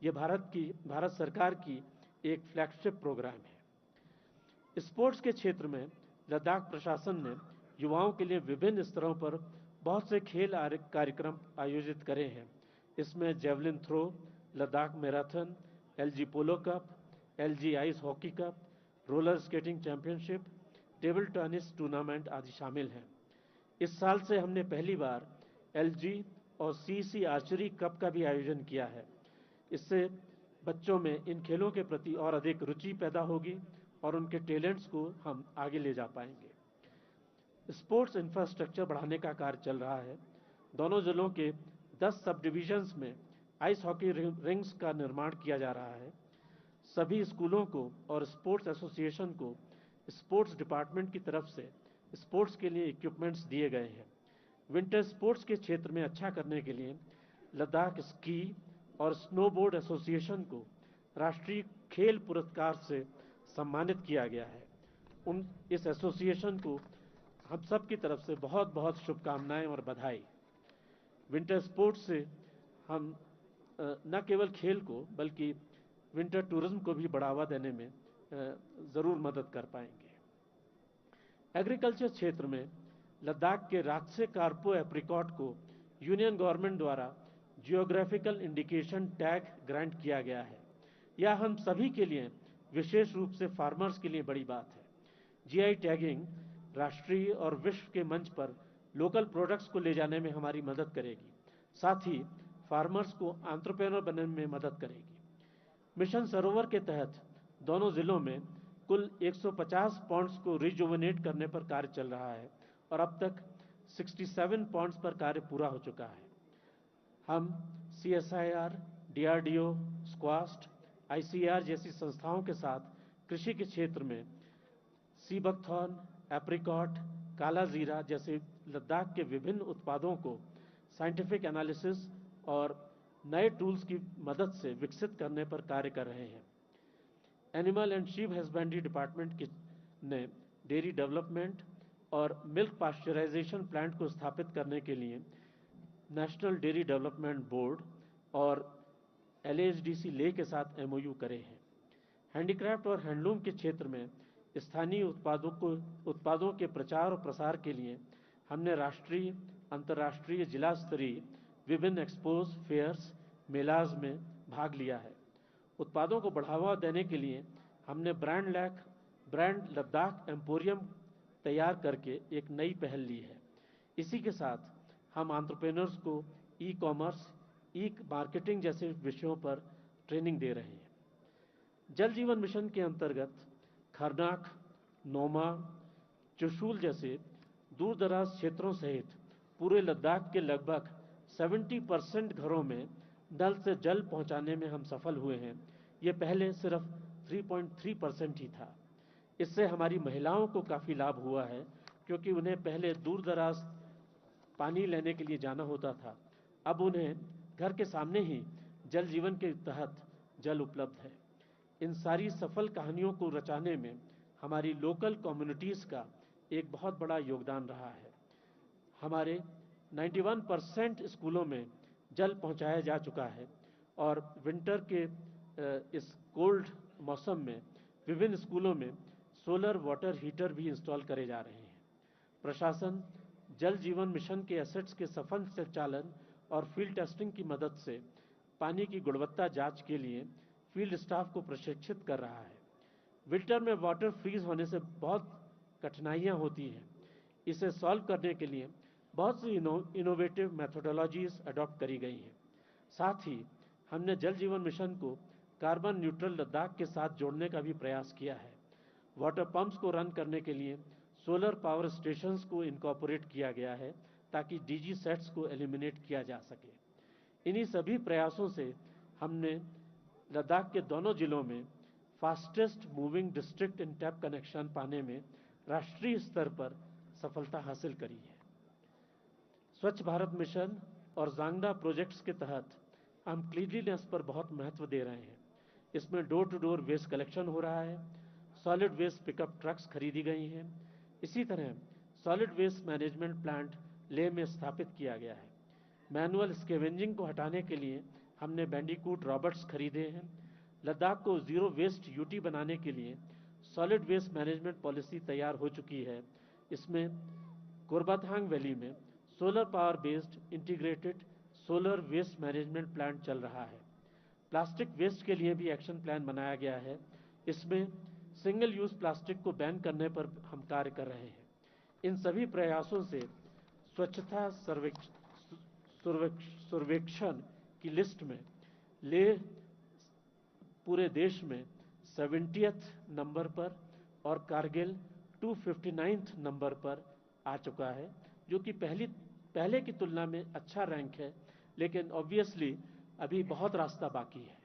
यह भारत सरकार की एक फ्लैगशिप प्रोग्राम है। स्पोर्ट्स के क्षेत्र में लद्दाख प्रशासन ने युवाओं के लिए विभिन्न स्तरों पर बहुत से खेल कार्यक्रम आयोजित करे हैं। इसमें javelin throw, Ladakh marathon, LG polo cup, LG ice hockey cup, roller skating championship, table tennis tournament आदि शामिल हैं। इस साल से हमने पहली बार एलजी और सीसी आर्चरी कप का भी आयोजन किया है। इससे बच्चों में इन खेलों के प्रति और अधिक रुचि पैदा होगी और उनके टैलेंट्स को हम आगे ले जा पाएंगे। स्पोर्ट्स इंफ्रास्ट्रक्चर बढ़ाने का कार्य चल रहा है। दोनों जिलों के 10 सब डिविजन्स में आइस हॉकी रिंग्स का निर्माण किया जा रहा है। सभी स्कूलों को और स्पोर्ट्स एसोसिएशन को स्पोर्ट्स डिपार्टमेंट की तरफ से स्पोर्ट्स के लिए इक्विपमेंट्स दिए गए हैं। विंटर स्पोर्ट्स के क्षेत्र में अच्छा करने के लिए लद्दाख स्की और स्नोबोर्ड एसोसिएशन को राष्ट्रीय खेल पुरस्कार से सम्मानित किया गया है। इस एसोसिएशन को हम सब की तरफ से बहुत बहुत शुभकामनाएं और बधाई। विंटर स्पोर्ट्स से हम न केवल खेल को बल्कि विंटर टूरिज्म को भी बढ़ावा देने में ज़रूर मदद कर पाएंगे। एग्रीकल्चर क्षेत्र में लद्दाख के राक्से कार्पो एप्रिकॉट को यूनियन गवर्नमेंट द्वारा जियोग्राफिकल इंडिकेशन टैग ग्रांट किया गया है। यह हम सभी के लिए, विशेष रूप से फार्मर्स के लिए बड़ी बात है। जीआई टैगिंग राष्ट्रीय और विश्व के मंच पर लोकल प्रोडक्ट्स को ले जाने में हमारी मदद करेगी, साथ ही फार्मर्स को एंटरप्रेन्योर बनने में मदद करेगी। मिशन सरोवर के तहत दोनों जिलों में कुल 150 पॉन्ड्स को रिजुवेनेट करने पर कार्य चल रहा है और अब तक 67 पॉन्ड्स पर कार्य पूरा हो चुका है। हम CSIR, DRDO, स्क्वास्ट, ICAR जैसी संस्थाओं के साथ कृषि के क्षेत्र में सी बकथॉर्न, एप्रिकॉट, काला जीरा जैसे लद्दाख के विभिन्न उत्पादों को साइंटिफिक एनालिसिस और नए टूल्स की मदद से विकसित करने पर कार्य कर रहे हैं। Animal and sheep husbandry department ने डेयरी डेवलपमेंट और मिल्क पास्चराइजेशन प्लांट को स्थापित करने के लिए नेशनल डेयरी डेवलपमेंट बोर्ड और LAHDC ले के साथ MOU करे हैं। हैंडीक्राफ्ट और हैंडलूम के क्षेत्र में स्थानीय उत्पादों के प्रचार और प्रसार के लिए हमने राष्ट्रीय, अंतर्राष्ट्रीय, जिला स्तरीय विभिन्न एक्सपोज, फेयर्स, मेलाज में भाग लिया है। उत्पादों को बढ़ावा देने के लिए हमने ब्रांड लद्दाख एम्पोरियम तैयार करके एक नई पहल ली है। इसी के साथ हम एंटरप्रेन्योर्स को ई-कॉमर्स, मार्केटिंग जैसे विषयों पर ट्रेनिंग दे रहे हैं। जल जीवन मिशन के अंतर्गत खरनाक, नोमा, चुशूल जैसे दूर दराज क्षेत्रों सहित पूरे लद्दाख के लगभग 70% घरों में नल से जल पहुंचाने में हम सफल हुए हैं। ये पहले सिर्फ 3.3% ही था। इससे हमारी महिलाओं को काफ़ी लाभ हुआ है, क्योंकि उन्हें पहले दूर दराज पानी लेने के लिए जाना होता था। अब उन्हें घर के सामने ही जल जीवन के तहत जल उपलब्ध है। इन सारी सफल कहानियों को रचाने में हमारी लोकल कम्युनिटीज़ का एक बहुत बड़ा योगदान रहा है। हमारे 91% स्कूलों में जल पहुंचाया जा चुका है और विंटर के इस कोल्ड मौसम में विभिन्न स्कूलों में सोलर वाटर हीटर भी इंस्टॉल करे जा रहे हैं। प्रशासन जल जीवन मिशन के एसेट्स के सफल संचालन और फील्ड टेस्टिंग की मदद से पानी की गुणवत्ता जांच के लिए फील्ड स्टाफ को प्रशिक्षित कर रहा है। विंटर में वाटर फ्रीज होने से बहुत कठिनाइयां होती हैं। इसे सॉल्व करने के लिए बहुत सी इनोवेटिव मेथोडोलॉजीज अडॉप्ट करी गई हैं। साथ ही हमने जल जीवन मिशन को कार्बन न्यूट्रल लद्दाख के साथ जोड़ने का भी प्रयास किया है। वाटर पंप्स को रन करने के लिए सोलर पावर स्टेशंस को इनकॉर्पोरेट किया गया है ताकि डीजी सेट्स को एलिमिनेट किया जा सके। इन्हीं सभी प्रयासों से हमने लद्दाख के दोनों जिलों में fastest moving district in tap connection पाने में राष्ट्रीय स्तर पर सफलता हासिल करी है। स्वच्छ भारत मिशन और जांगडा प्रोजेक्ट्स के तहत हम क्लीनलीनेस पर बहुत महत्व दे रहे हैं। इसमें door to door waste collection हो रहा है, सॉलिड वेस्ट पिकअप ट्रक्स खरीदी गई हैं। इसी तरह solid waste management plant Leh में स्थापित किया गया है। मैनुअल स्केवेंजिंग को हटाने के लिए हमने बैंडिकूट रॉबर्ट्स खरीदे हैं। लद्दाख को जीरो वेस्ट यूटी बनाने के लिए सॉलिड वेस्ट मैनेजमेंट पॉलिसी तैयार हो चुकी है। इसमें कोरबाथांग वैली में solar power based integrated solar waste management plant चल रहा है। प्लास्टिक वेस्ट के लिए भी एक्शन प्लान बनाया गया है। इसमें सिंगल यूज प्लास्टिक को बैन करने पर हम कार्य कर रहे हैं। इन सभी प्रयासों से स्वच्छता सर्वेक्षण की लिस्ट में लेह पूरे देश में 70th नंबर पर और कारगिल 259th नंबर पर आ चुका है, जो कि पहले की तुलना में अच्छा रैंक है, लेकिन ऑब्वियसली अभी बहुत रास्ता बाकी है।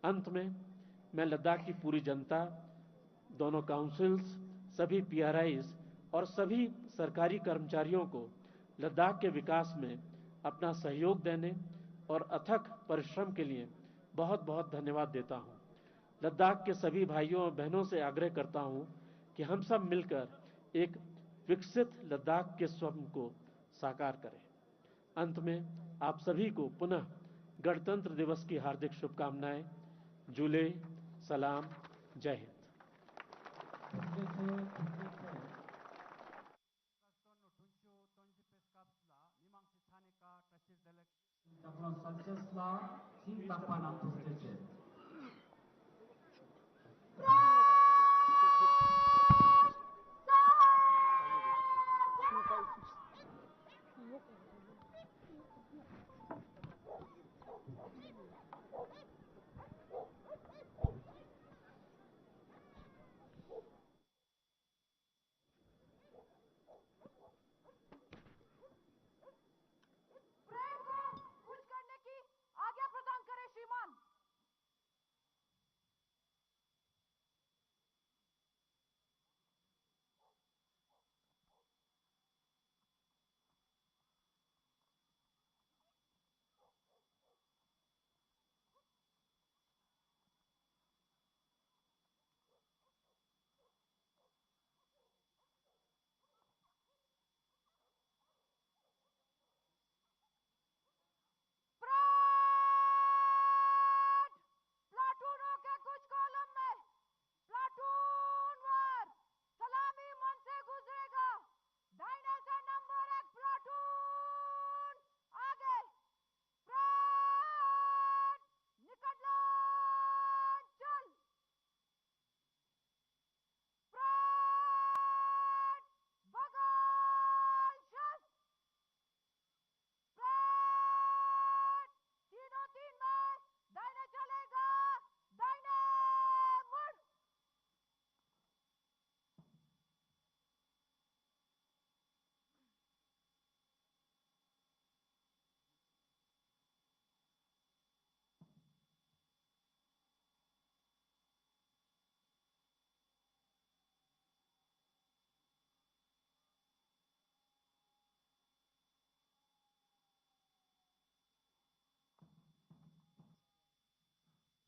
अंत में मैं लद्दाख की पूरी जनता, दोनों काउंसिल्स, सभी पीआरआईज और सभी सरकारी कर्मचारियों को लद्दाख के विकास में अपना सहयोग देने और अथक परिश्रम के लिए बहुत बहुत धन्यवाद देता हूं। लद्दाख के सभी भाइयों और बहनों से आग्रह करता हूं कि हम सब मिलकर एक विकसित लद्दाख के स्वप्न को साकार करें। अंत में आप सभी को पुनः गणतंत्र दिवस की हार्दिक शुभकामनाएं। जुले, सलाम, जय Hind.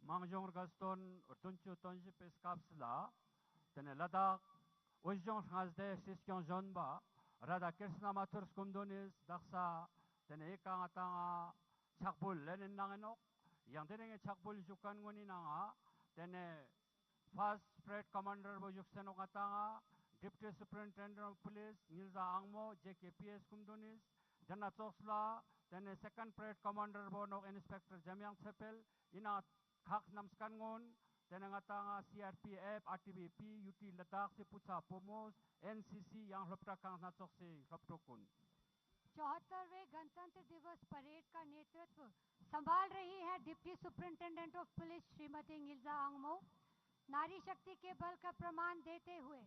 Mangjong Gaston Urtunchu Tonji Peskapsla, then Lada Ujong Hazde Siskyon Jonba, Rada Krishna Maturs Kumdonis, Daksa, then Ekatanga Chakbul Lenin Nanganok, Yanting Chakbul Jukan Guninanga, then Fast Spread Commander Bojuxenokatanga, Deputy Superintendent of Police, Nilza Angmo, JKPS Kumdonis, then Atosla, then a Second Parade Commander Bonok Inspector Jamiang Sepel, Ina Kak Namskangon, Tenangatanga, CRPF, RTBP, UT Ladakh से पूछा पोमोस, NCC yang hlopta kang natsok se hloptokun. 74वें गणतंत्र दिवस parade का नेतृत्व संभाल रही हैं deputy superintendent of police Shrimati Gilja Angmo. नारी शक्ति के बल का प्रमाण देते हुए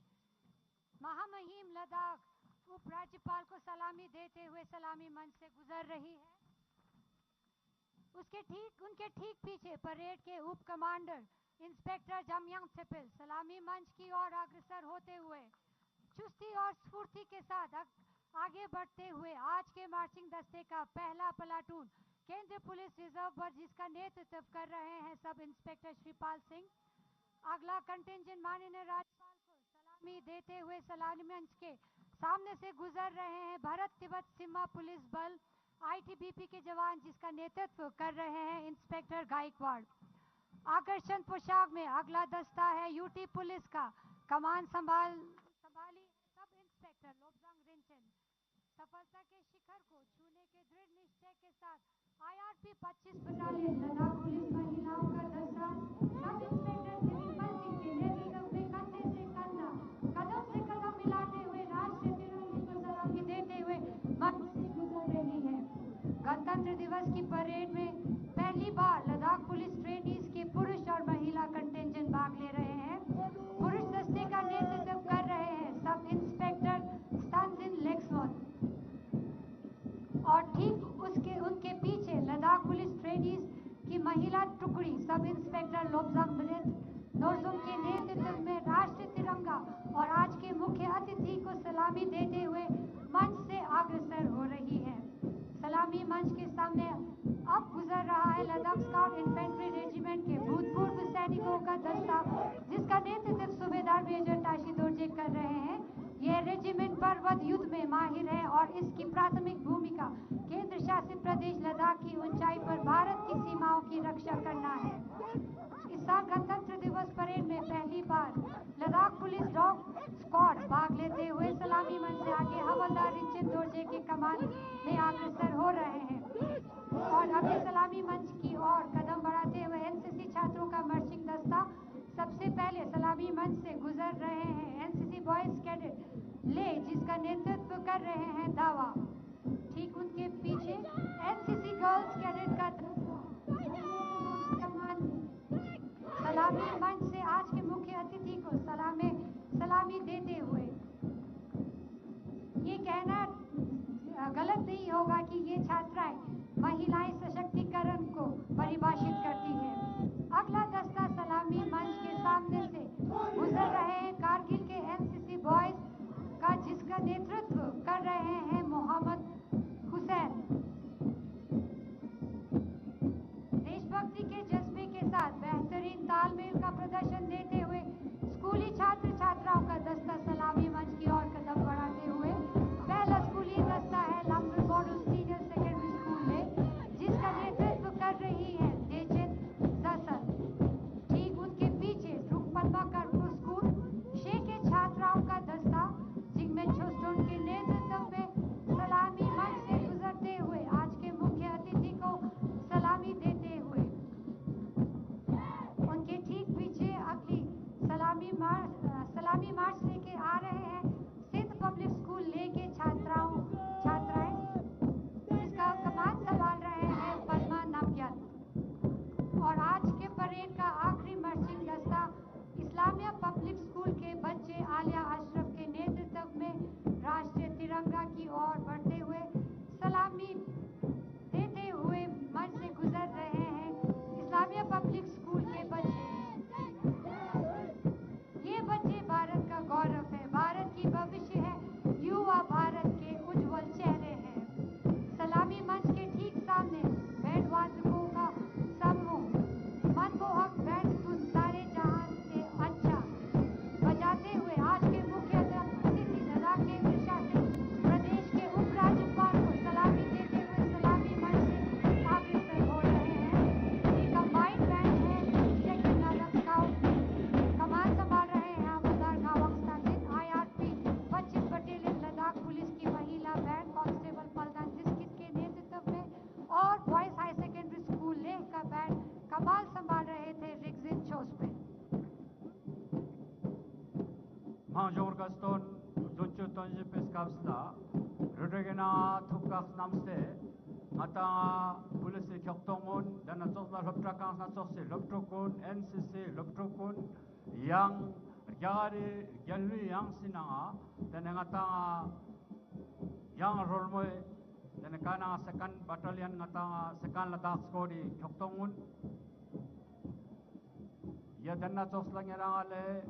महामहिम लद्दाख उपराज्यपाल को सलामी देते हुए सलामी मंच से गुजर रही है। उनके ठीक पीछे परेड के उप कमांडर इंस्पेक्टर जमयांग थिपिल सलामी मंच की ओर अग्रसर होते हुए चुस्ती और स्फूर्ति के साथ आगे बढ़ते हुए आज के मार्चिंग दस्ते का पहला प्लाटून केंद्रीय पुलिस रिजर्व पर जिसका नेतृत्व कर रहे हैं सब इंस्पेक्टर श्रीपाल सिंह। अगला कंटिंजेंट माननीय राज्यपाल को सलामी देते हुए सलामी मंच के सामने से गुजर रहे हैं भारत तिब्बत सीमा पुलिस बल ITBP के जवान जिसका नेतृत्व कर रहे हैं इंस्पेक्टर गायकवाड़। आकर्षण पोशाक में अगला दस्ता है यूटी पुलिस का कमान संभाली सब इंस्पेक्टर लोबजांग रिंचन। सफलता के शिखर को छूने के दृढ़ निश्चय के साथ IRP 25 बटालियन लद्दाख पुलिस महिलाओं का दस्ता सब इंस्पेक्टर सिविल सिंह के नेतृत्व में कंधे से कंधा कदम से कदम मिलाते हुए राष्ट्रीय तिरंगे को सलामी देते हुए मंच से गुजर रही है। गणतंत्र दिवस की परेड में पहली बार लद्दाख पुलिस ट्रेनीज के पुरुष और महिला कंटिंजेंट भाग ले रहे हैं। पुरुष दस्ते का नेतृत्व कर रहे हैं सब इंस्पेक्टर स्टानजिन लेक्सवर्थ और ठीक उनके पीछे लद्दाख पुलिस ट्रेनीज की महिला टुकड़ी सब इंस्पेक्टर लोबजांग नोरजुम के नेतृत्व में राष्ट्रीय तिरंगा और आज के मुख्य अतिथि को सलामी देते हुए मंच से अग्रसर हो रही है। सलामी मंच के सामने अब गुजर रहा है लद्दाख स्काउट इन्फेंट्री रेजिमेंट के भूतपूर्व सैनिकों का दस्ता जिसका नेतृत्व सूबेदार मेजर ताशी दोरजे कर रहे हैं। यह रेजिमेंट पर्वत युद्ध में माहिर है और इसकी प्राथमिक भूमिका केंद्र शासित प्रदेश लद्दाख की ऊंचाई पर भारत की सीमाओं की रक्षा करना है। इस साल गणतंत्र दिवस परेड में पहली बार लद्दाख पुलिस डॉग स्क्वाड भाग लेते हुए सलामी मंच से आगे हवलदार रिंचन दोरजे के कमान में अग्रसर हो रहे हैं और अभी सलामी मंच की ओर कदम बढ़ाते हुए NCC छात्रों का मार्चिंग दस्ता सबसे पहले सलामी मंच से गुजर रहे हैं। NCC बॉयज कैडेट ले जिसका नेतृत्व कर रहे हैं दावा। ठीक उनके पीछे NCC गर्ल्स कैडेट का सलामी मंच से आज के मुख्य अतिथि को सलामी देते हुए ये कहना गलत नहीं होगा कि ये छात्राएं महिलाएं सशक्तिकरण को परिभाषित करती है। अगला दस्ता सलामी मंच के सामने से गुजर रहे हैं कारगिल के NCC बॉयज का जिसका नेतृत्व कर रहे हैं मोहम्मद हुसैन। देशभक्ति के जज्बे के साथ बेहतरीन तालमेल का प्रदर्शन देते हुए स्कूली छात्र छात्राओं का दस्ता सलामी मंच की ओर कदम बढ़ाते हुए पहला स्कूली दस्ता है लंबन मॉडल सीनियर सेकेंडरी स्कूल में जिसका नेतृत्व कर रही है देजिन दसल। ठीक उनके पीछे रुकपलमा कर्पूर स्कूल शे के छात्राओं का दस्ता जिनमें छोस्टोन के नेतृत्व में सलामी मंच से गुजरते हुए आज के मुख्य अतिथि को सलामी देते हुए उनके ठीक पीछे अगली सलामी मार्च लेके आ रहे हैं सिंध पब्लिक स्कूल ले के छात्राएं जिसका कमान संभाल रहे हैं पद्मा नमग्याल। और आज के परेड का आखिरी मार्चिंग दस्ता इस्लामिया पब्लिक स्कूल के बच्चे आलिया अशरफ के नेतृत्व में राष्ट्रीय तिरंगा की ओर बढ़ते हुए सलामी देते हुए मंच से गुजर रहे हैं। इस्लामिया पब्लिक स्कूल के बच्चे ये बच्चे भारत का गौरव है, भारत की भविष्य है, युवा भारत के उज्जवल चेहरे हैं। सलामी मंच के ठीक सामने बैंड वादकों का समूह मनमोहक बैंड धुन सारे जहां से अच्छा बजाते हुए आज के मुख्य अतिथि लद्दाख केंद्र शासित प्रदेश के उपराज्यपाल को सलामी देते हुए सलामी मंच से अग्रसर हो रहे हैं। ये कंबाइंड बैंड है सेकंड लद्दाख स्काउट कमान संभाल रहे हैं हवलदार गावक स्टानजिन। IRP 25 बटालियन लद्दाख पुलिस की महिला बैंड कांस्टेबल पलदान जिसकित के नेतृत्व में और boys high secondary school Leh का बैंड कमाल संभाल रहे थे Rigzin छोस्पे। Manjor Gaston, Dunchu Tonji Pescapsta, Rodrigena Tukas Namste, Mata Polisi Kyoktongun, dan Natsosla Loptrakang Natsosi Loptrokun, NCC Loptrokun, yang Gari Galui yang Sinanga, dan Ngatanga yang Rolmoy, dan Kana Second Battalion Ngatanga Second Ladakh Skodi Kyoktongun, ya dan Natsosla Ngerangale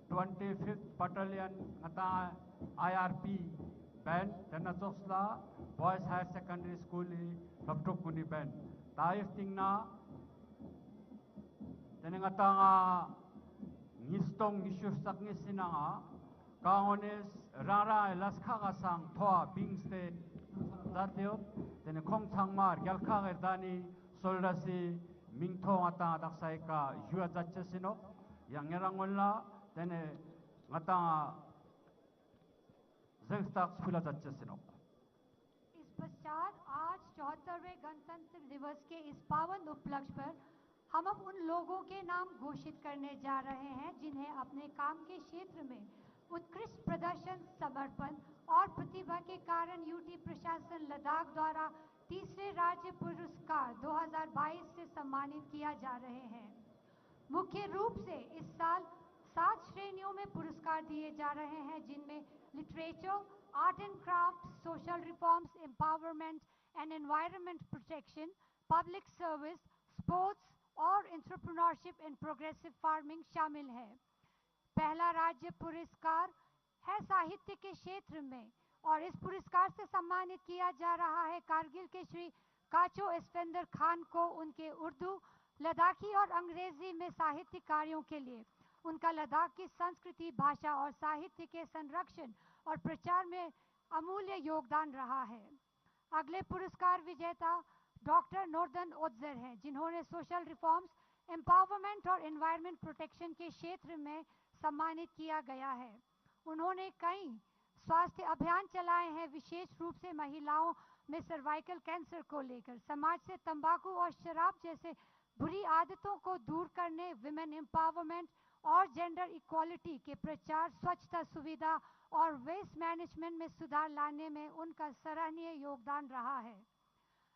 25th Battalion Ngatanga IRP band, dan Natsosla Boys Higher Secondary School Loptrokuni band. Taif tingna, dan Ngatanga Nistong Nishursak Nisinanga, Kaonis Rara Laskagasang Toa Bing State Zatiot, then Kong Changmar Gyalka Dani Soldasi Mingto Ata Daksaika Jua Zatchesino, Yang Yarangola, then Ngata Zengstaks Fula Zatchesino. इस पश्चात आज 74वें गणतंत्र दिवस के इस पावन उपलक्ष्य पर हम अब उन लोगों के नाम घोषित करने जा रहे हैं जिन्हें अपने काम के क्षेत्र में उत्कृष्ट प्रदर्शन, समर्पण और प्रतिभा के कारण यूटी प्रशासन लद्दाख द्वारा तीसरे राज्य पुरस्कार 2022 से सम्मानित किया जा रहे हैं। मुख्य रूप से इस साल 7 श्रेणियों में पुरस्कार दिए जा रहे हैं, जिनमें literature, art and craft, social reforms, empowerment and environment protection, public service, sports और एंटरप्रेन्योरशिप एंड प्रोग्रेसिव फार्मिंग शामिल है। पहला राज्य पुरस्कार है साहित्य के क्षेत्र में और इस पुरस्कार से सम्मानित किया जा रहा है कारगिल के श्री काचो एस्पेंदर खान को उनके उर्दू, लद्दाखी और अंग्रेजी में साहित्य कार्यों के लिए उनका लद्दाख की संस्कृति, भाषा और साहित्य के संरक्षण और प्रचार में अमूल्य योगदान रहा है। अगले पुरस्कार विजेता डॉक्टर नॉर्दन ओत्जर हैं, जिन्होंने सोशल रिफॉर्म्स, एम्पावरमेंट और एनवायरनमेंट प्रोटेक्शन के क्षेत्र में सम्मानित किया गया है। उन्होंने कई स्वास्थ्य अभियान चलाए हैं, विशेष रूप से महिलाओं में सर्वाइकल कैंसर को लेकर। समाज से तंबाकू और शराब जैसे बुरी आदतों को दूर करने, विमेन एम्पावरमेंट और जेंडर इक्वालिटी के प्रचार, स्वच्छता सुविधा और वेस्ट मैनेजमेंट में सुधार लाने में उनका सराहनीय योगदान रहा है।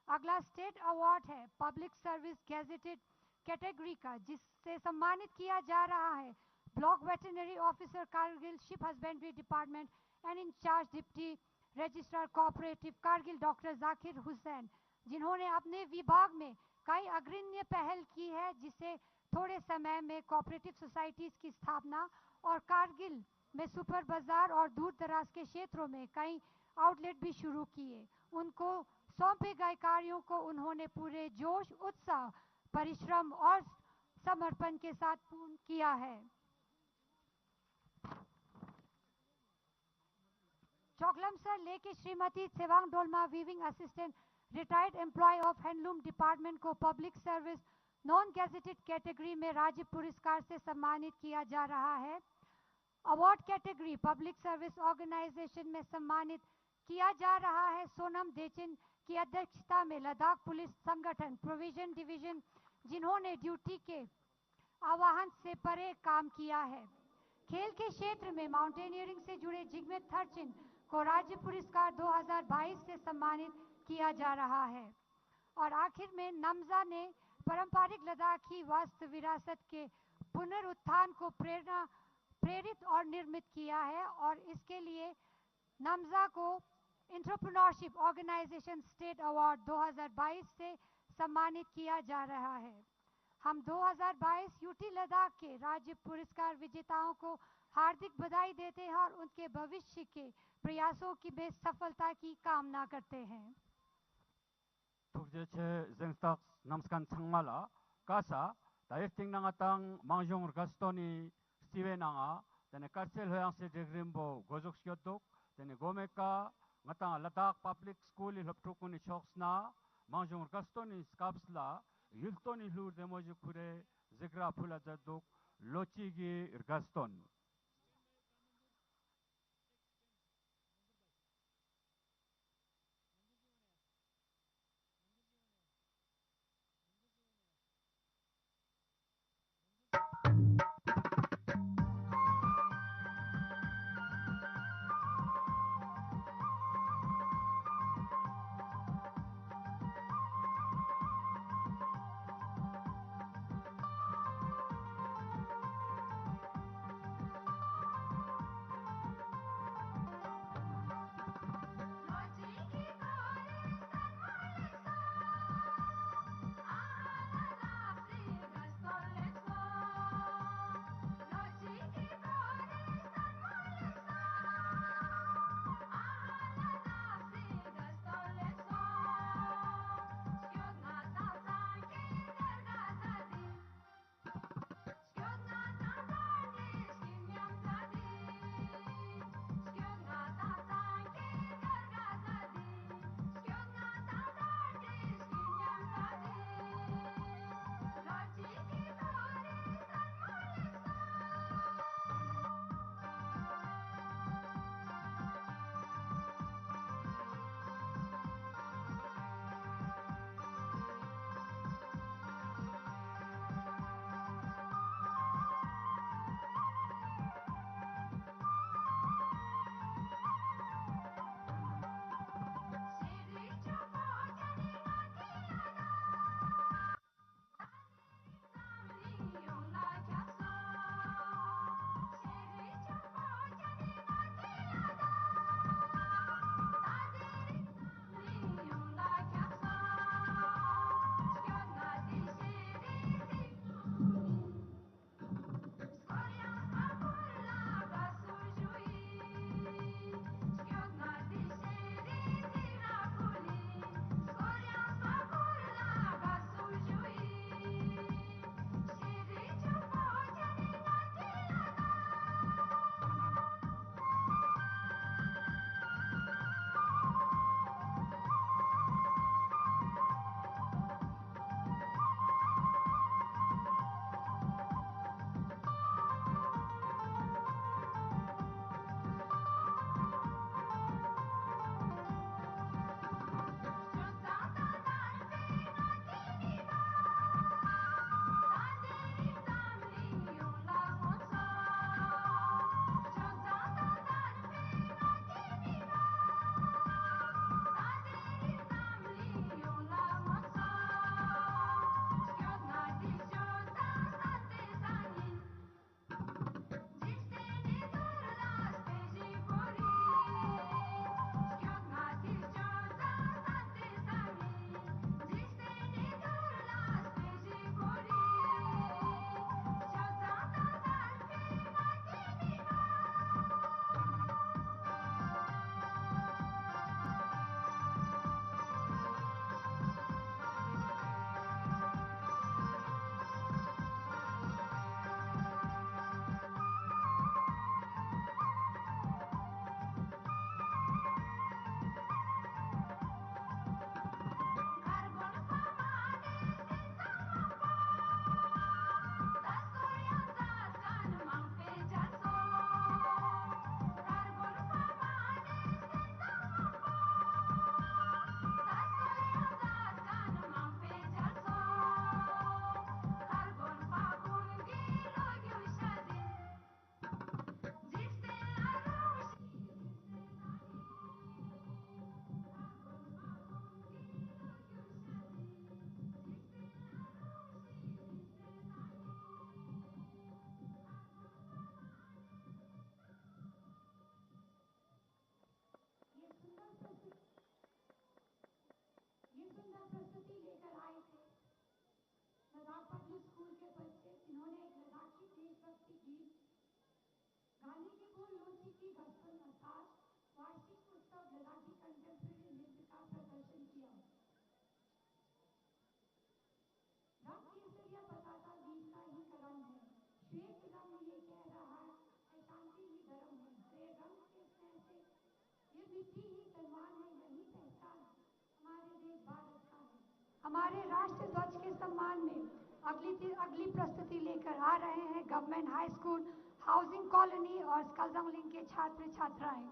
अगला स्टेट अवार्ड है पब्लिक सर्विस गैजेटेड कैटेगरी का, जिससे सम्मानित किया जा रहा है block veterinary officer Kargil sheep husbandry department and incharge deputy registrar cooperative Kargil doctor Zakir Hussain, जिन्होंने अपने विभाग में कई अग्रणी पहल की है, जिसे थोड़े समय में कोऑपरेटिव सोसाइटीज की स्थापना और कारगिल में सुपर बाजार और दूर दराज के क्षेत्रों में कई आउटलेट भी शुरू किए। उनको सौंपे गए कार्यों को उन्होंने पूरे जोश, उत्साह, परिश्रम और समर्पण के साथ पूर्ण किया है। चौकलमसर लेके Shrimati Tsewang Dolma weaving assistant retired employ of handloom department को public service non gazetted category में राज्य पुरस्कार से सम्मानित किया जा रहा है। Award category public service organisation में सम्मानित किया जा रहा है सोनम देचिन की अध्यक्षता में लद्दाख पुलिस संगठन प्रोविजन डिवीजन, जिन्होंने ड्यूटी के आह्वान से परे काम किया है। खेल के क्षेत्र में माउंटेनियरिंग से जुड़े जिगमेट थर्चिन को राज्य पुरस्कार 2022 से सम्मानित किया जा रहा है। और आखिर में नमजा ने पारंपरिक लद्दाखी वास्तु विरासत के पुनरुत्थान को प्रेरित और निर्मित किया है और इसके लिए नमजा को एंटरप्रेन्योरशिप ऑर्गेनाइजेशन स्टेट अवार्ड 2022 से सम्मानित किया जा रहा है। हम 2022 यूटी लद्दाख के राज्य पुरस्कार विजेताओं को हार्दिक बधाई देते हैं और उनके भविष्य के प्रयासों की में सफलता की कामना करते हैं। tukjeche zengstaks namskan changmala kasa daifting nangatang mangjong gastoni stiwe nanga tene karsel hoyang se degrimbo gojok syotok tene gomeka ngatang Ladakh public school loptrukuni choksna mangjong gastoni skapsla yultoni lur demoji kure zegra phula jadok lochigi gaston गाने के बोल लोची की घटपन नताश वार्षिक उत्सव ललाटी contemporary नृत्य का प्रदर्शन किया। रंग केसरिया पताका वीर का ही कलम है, श्वेत रंग ये कह रहा है अशांति ही धर्म है। हरे रंग के स्नेह से ये मिट्टी ही सलमान है, यही पहचान हमारे देश भारत का है। हमारे राष्ट्र ध्वज के सम्मान में अगली प्रस्तुति लेकर आ रहे हैं government high school housing colony और स्कलजंगलिंग के छात्र छात्राएं।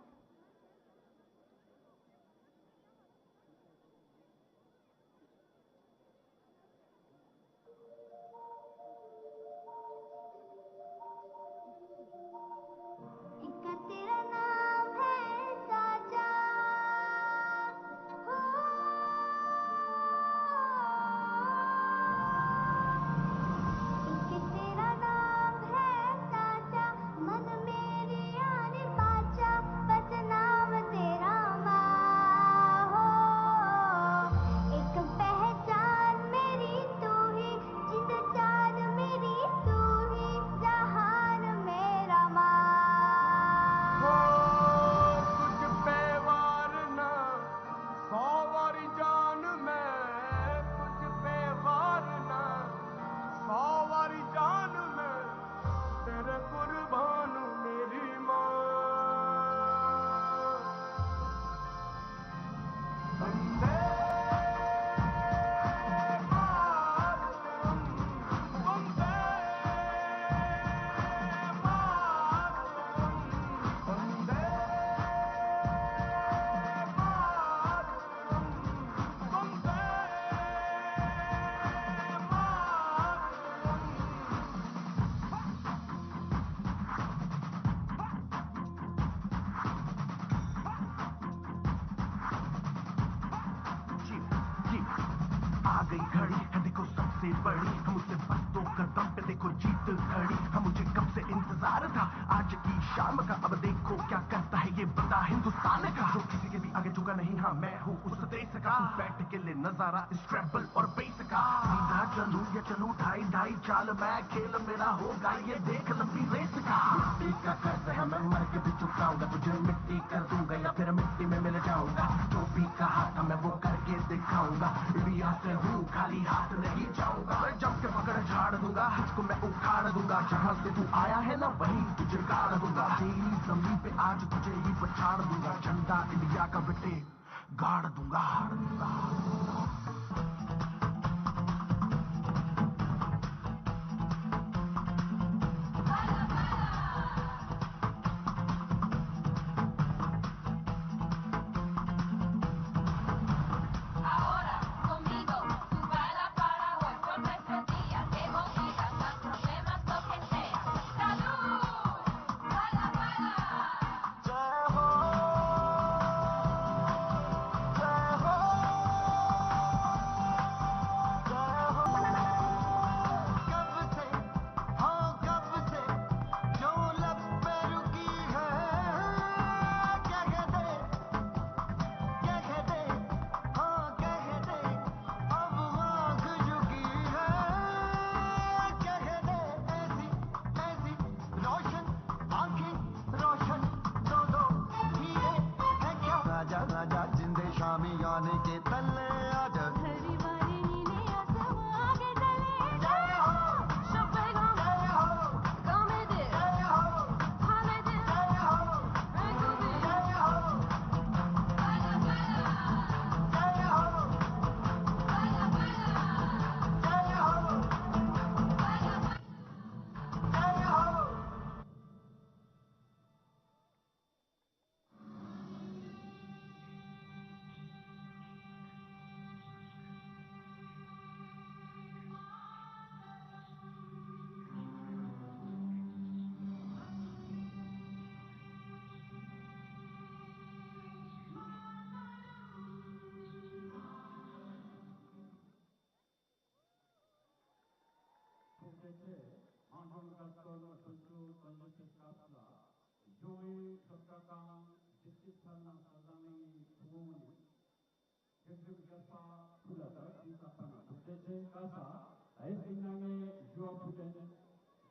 नजारा स्क्रैम्बल और बेस का सीधा चलूं या चलूं ढाई ढाई चाल मैं खेल मेरा होगा ये देख लंबी रेस का। मिट्टी का कर्ज है मैं मर के भी चुकाऊंगा, तुझे मिट्टी कर दूंगा या फिर मिट्टी में मिल जाऊंगा। जो भी कहा था मैं वो करके दिखाऊंगा, इंडिया से हूँ खाली हाथ नहीं जाऊंगा। मैं जम के पकड़ झाड़ दूंगा, तुझको मैं उखाड़ दूंगा। जहाँ से तू आया है ना वहीं तुझे गाड़ दूंगा। तेरी जमीन पे आज तुझे ही पछाड़ दूंगा, झंडा इंडिया का बेटे गाड़ दूंगा।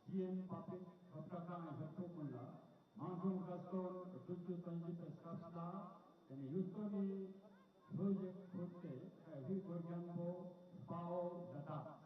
GM Papin Soprakang Hertukulla Mangum Gaston, Tuju Tanji Pescapla, and Yustoni, Project Prote, Vitor Gambo, Pao Dada.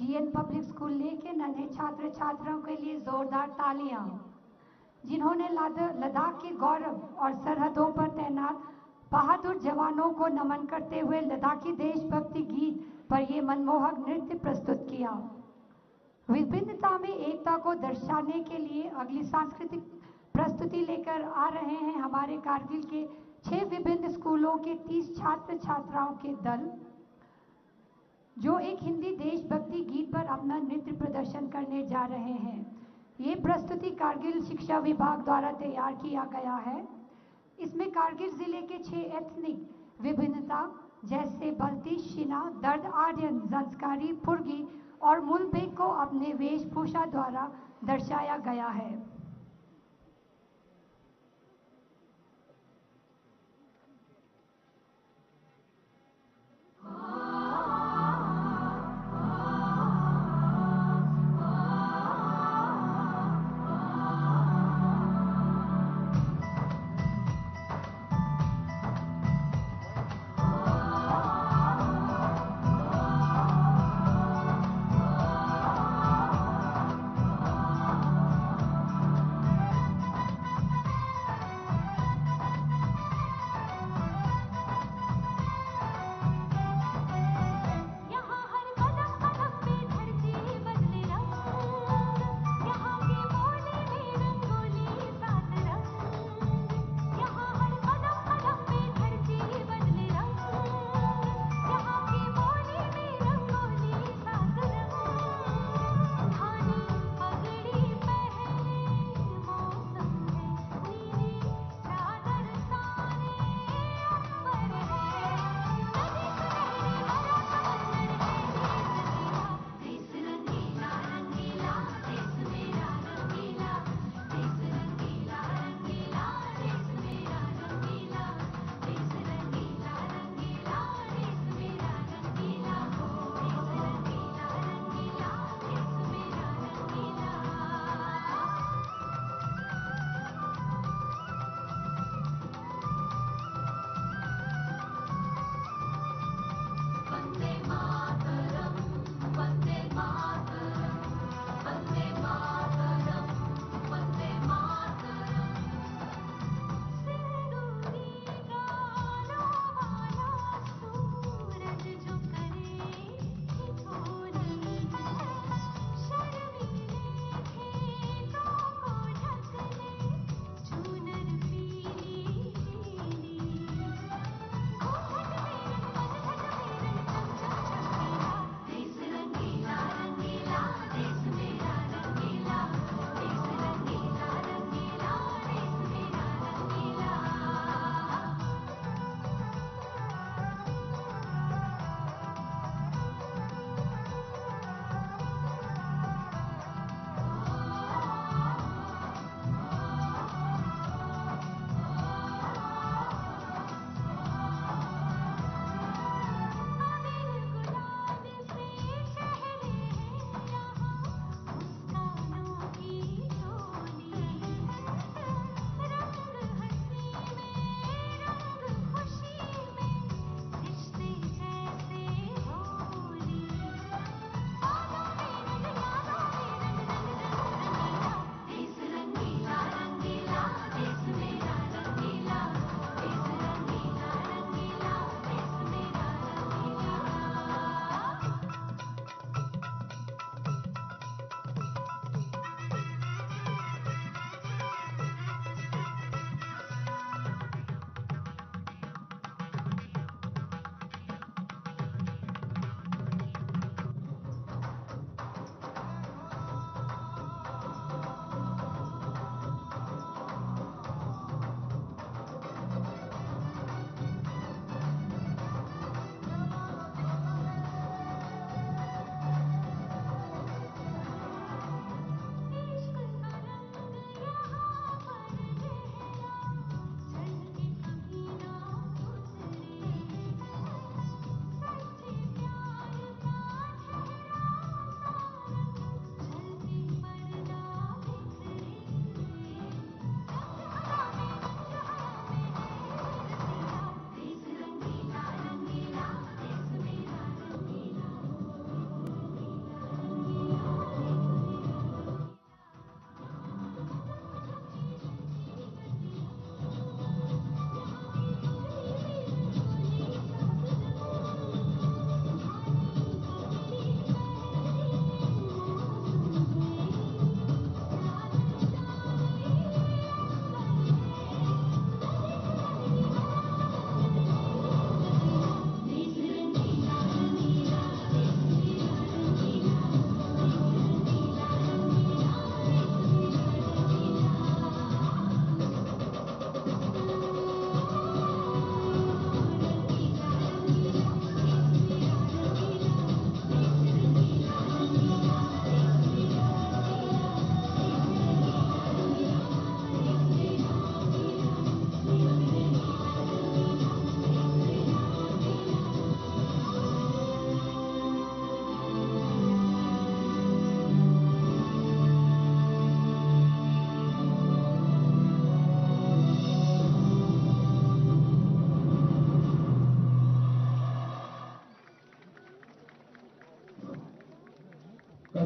GN public school लेके नन्हे छात्र छात्राओं के लिए जोरदार तालियां। जिन्होंने लद्दाख के गौरव और सरहदों पर तैनात बहादुर जवानों को नमन करते हुए लद्दाखी देशभक्ति गीत पर यह मनमोहक नृत्य प्रस्तुत किया। विभिन्नता में एकता को दर्शाने के लिए अगली सांस्कृतिक प्रस्तुति लेकर आ रहे हैं हमारे कारगिल के 6 विभिन्न स्कूलों के 30 छात्र छात्राओं के दल, जो एक हिंदी देशभक्ति गीत पर अपना नृत्य प्रदर्शन करने जा रहे हैं। ये प्रस्तुति कारगिल शिक्षा विभाग द्वारा तैयार किया गया है। इसमें कारगिल जिले के 6 एथनिक विभिन्नता जैसे बल्ती, शिना, दर्द आर्यन, जंस्कारी, फुर्गी और मुलबेग को अपने वेशभूषा द्वारा दर्शाया गया है।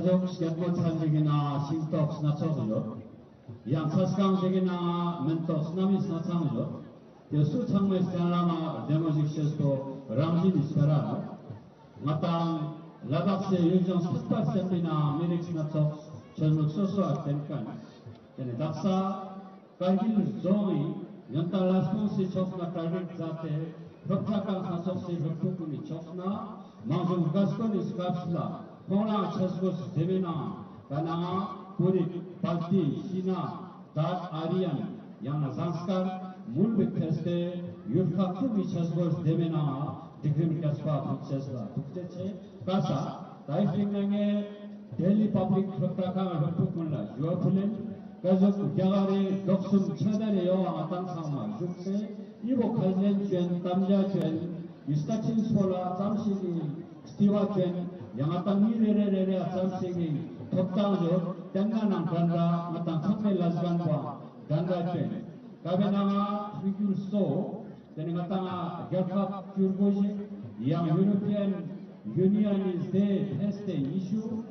가족 시간권찬직이나 신떡 스나처그죠. 양 사스강직이나 멘떡 스나미 스나창이죠. 수창매 스텔라마 데모직시스도 람진 이스페라노. 마땅 라박세 유정 스파세피나 미릭 스나처 전국 소소아 땐간. 얘네 daksa kaigil zoi 연달 라스폰시 촉나 탈릭 자테 프로파강 사속시 럽투쿠니 촉나 마좀 가스코니 스캅슬라 호나 차스고스 데메나 가나 Puri party सीना दाद आर्यन यहाँ संस्कार मूल विकसते युद्धकाक्यु विचारगोस देवेना degree Kasba फुक्सेसला फुक्सेचे Kasa ताइफिंगने Delhi public प्रकांग रखुकुला युवापुलेन 가족 야가리 독숨 차단의 여왕 아땅상마 죽세 이보 칼렌 쐴 담자 쐴 유스타친 스폴라 잠시기 스티와 쐴 양아땅 미레레레레 잠시기 덕당조 땡나낭 간다 마땅 컴멜 라즈간과 간다 쐴 가베나가 휘귤소 데네가땅아 결합 큐르고지 양 유로피안 유니언 is there has the issue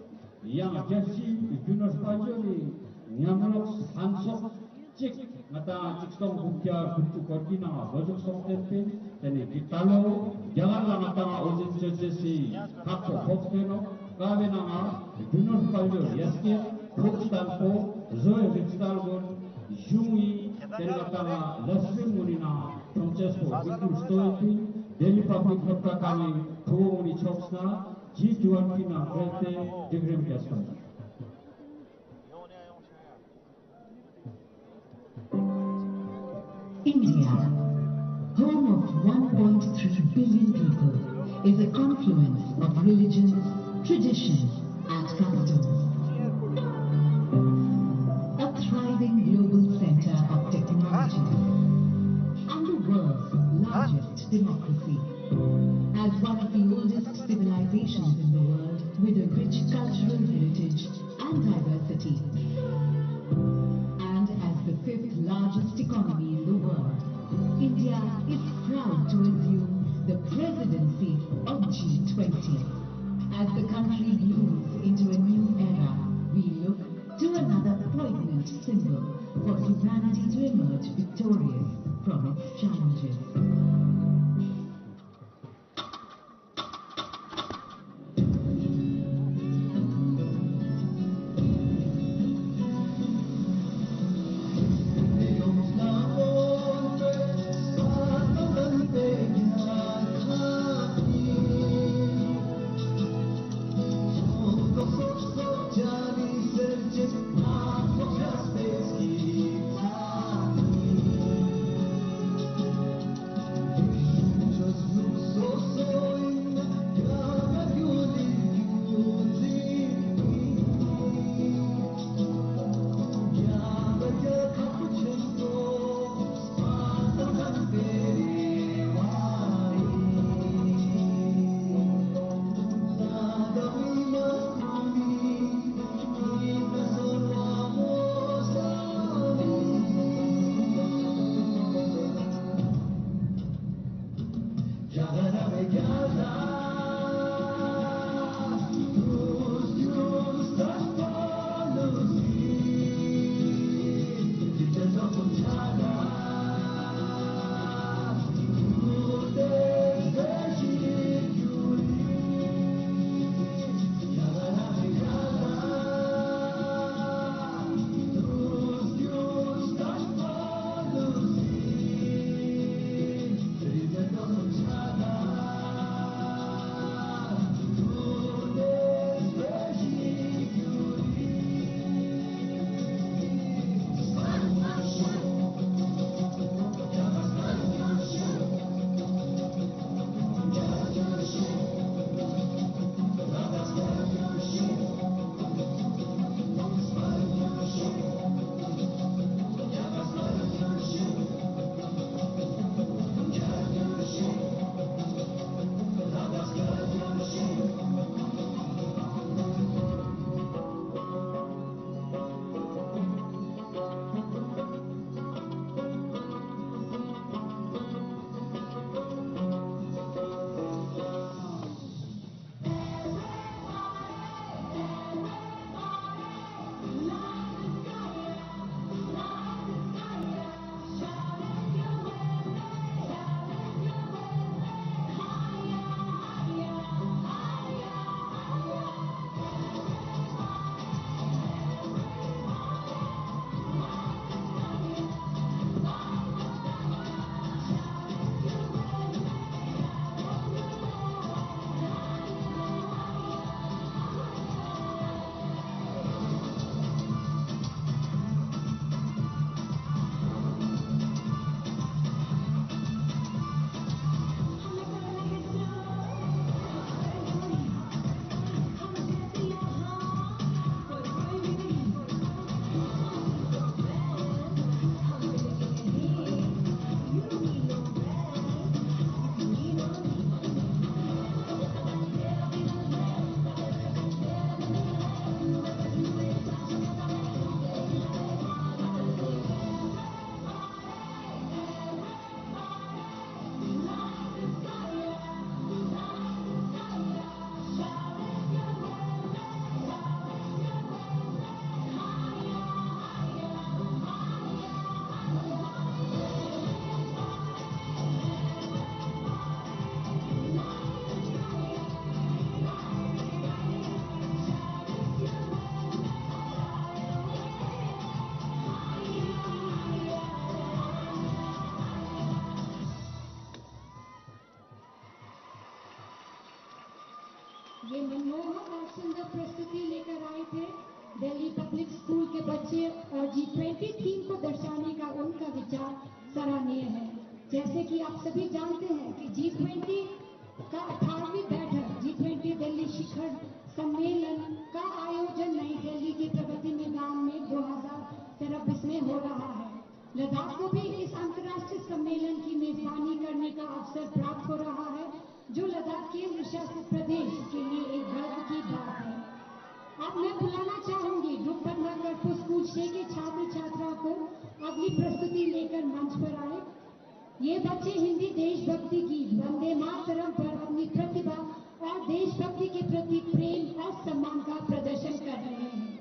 양 결시 균어스 빠져리 냐물럭 산속 찍 나타 찍성 국자 군주 거기나 거죽성 템핀 때니 기타로 야갈라 나타 오진 저제시 각고 폭테노 가베나가 두노 팔려 예스케 폭스탄포 조에 릭스탈곤 슝이 때나타가 러스핀 무리나 정체소 비쿠 스토이핀 델리 퍼블릭 협탁하니 부모니 촉스나 G20나 그때 디그램 캐스터 India, home of 1.3 billion people, is a confluence of religions, traditions, and customs. A thriving global center of technology and the world's largest democracy. As one of the oldest civilizations in the world with a rich cultural heritage and diversity. The fifth largest economy in the world, India is proud to assume the presidency of G20. As the country moves into a new era, we look to another poignant symbol for humanity to emerge victorious from its challenges. ये मनमोहक और सुंदर प्रस्तुति लेकर आए थे Delhi public school के बच्चे और G20 थीम को दर्शाने का उनका विचार सराहनीय है। जैसे कि आप सभी जानते हैं कि G20 का 18वीं बैठक G20 दिल्ली शिखर सम्मेलन का आयोजन नई दिल्ली के प्रगति मैदान में 2023 में हो रहा है। लद्दाख को भी इस अंतर्राष्ट्रीय सम्मेलन की मेजबानी करने का अवसर प्राप्त हो रहा है, जो लद्दाख केंद्र शासित प्रदेश के लिए एक गर्व की बात है। अब मैं बुलाना चाहूंगी ड्रुकपद नगर स्कूल 6 के छात्र छात्राओं को अगली प्रस्तुति लेकर मंच पर आए। ये बच्चे हिंदी देशभक्ति की वंदे मातरम पर अपनी प्रतिभा और देशभक्ति के प्रति प्रेम और सम्मान का प्रदर्शन कर रहे हैं।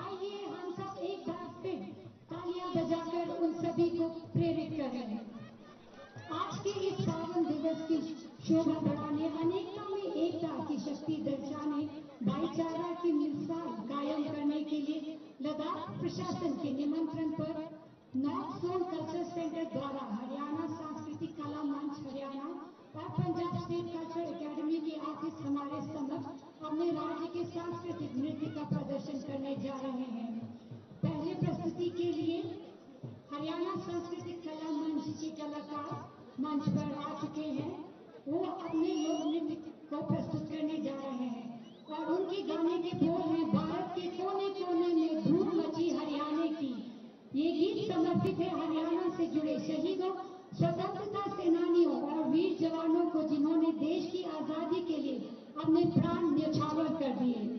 आइए हम सब एक बार फिर तालियां बजाकर उन सभी को प्रेरित करें। आज के इस पावन दिवस की शोभा बढ़ाने, अनेकता में एकता की शक्ति दर्शाने, भाईचारा की मिसाल कायम करने के लिए लद्दाख प्रशासन के निमंत्रण पर नॉर्थ जोन कल्चर सेंटर द्वारा हरियाणा सांस्कृतिक कला मंच हरियाणा और पंजाब स्टेट कल्चर एकेडमी के आर्टिस्ट हमारे समक्ष अपने राज्य के सांस्कृतिक नृत्य का प्रदर्शन करने जा रहे हैं। पहले प्रस्तुति के लिए हरियाणा सांस्कृतिक कला मंच के कलाकार मंच पर आ चुके हैं। वो अपने लोक नृत्य को प्रस्तुत करने जा रहे हैं और उनके गाने के बोल हैं, भारत के कोने कोने में धूम मची हरियाणा की। ये गीत समर्पित है हरियाणा से जुड़े शहीदों स्वतंत्रता सेनानियों और वीर जवानों को जिन्होंने देश की आजादी के लिए अपने प्राण न्यौछावर कर दिए।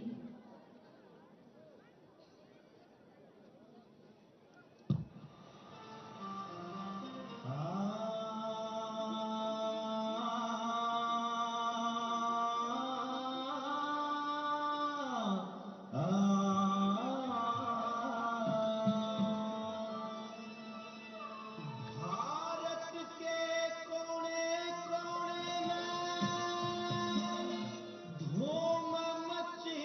धूम मची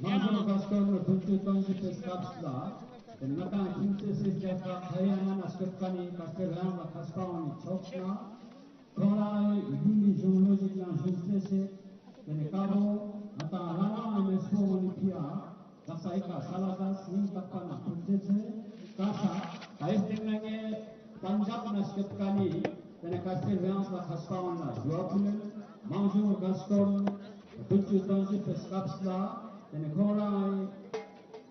Manzur Gaston Buntuton Kapsla, the Natan Princesses Jaffa, Hayana Skopkani, Castellana, Caspani, Chokna, Korai, Yuli Zoological Junfese, the Cabo, Natarana, and Espo Pia, Kasaika, Salatas, Nintapana, Princesse, Casa, Aestinage, Panjab Naskopkani, then a Castellana, Caspana, Joaquin, Manzur Gaston, Buntuton Kapsla, then a Korai,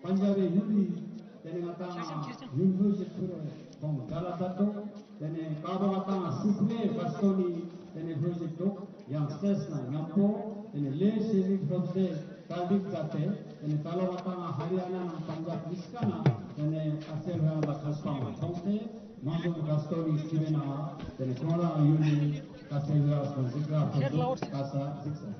Panjabi Yuli, then a University from Galatato, then a Kabata, Supre, Bastoni, then a Rosito, Young Stesna, Yampo, then a Lay Civic from the Kaldik Zate, then a Talavata, Haryana, Panjab Iskana, then a Castelra, Caspam, Tonte, Mandu Bastoni, Stivena, then a Kora Yuli, Castelra, from Zikra, Casa, Zikra.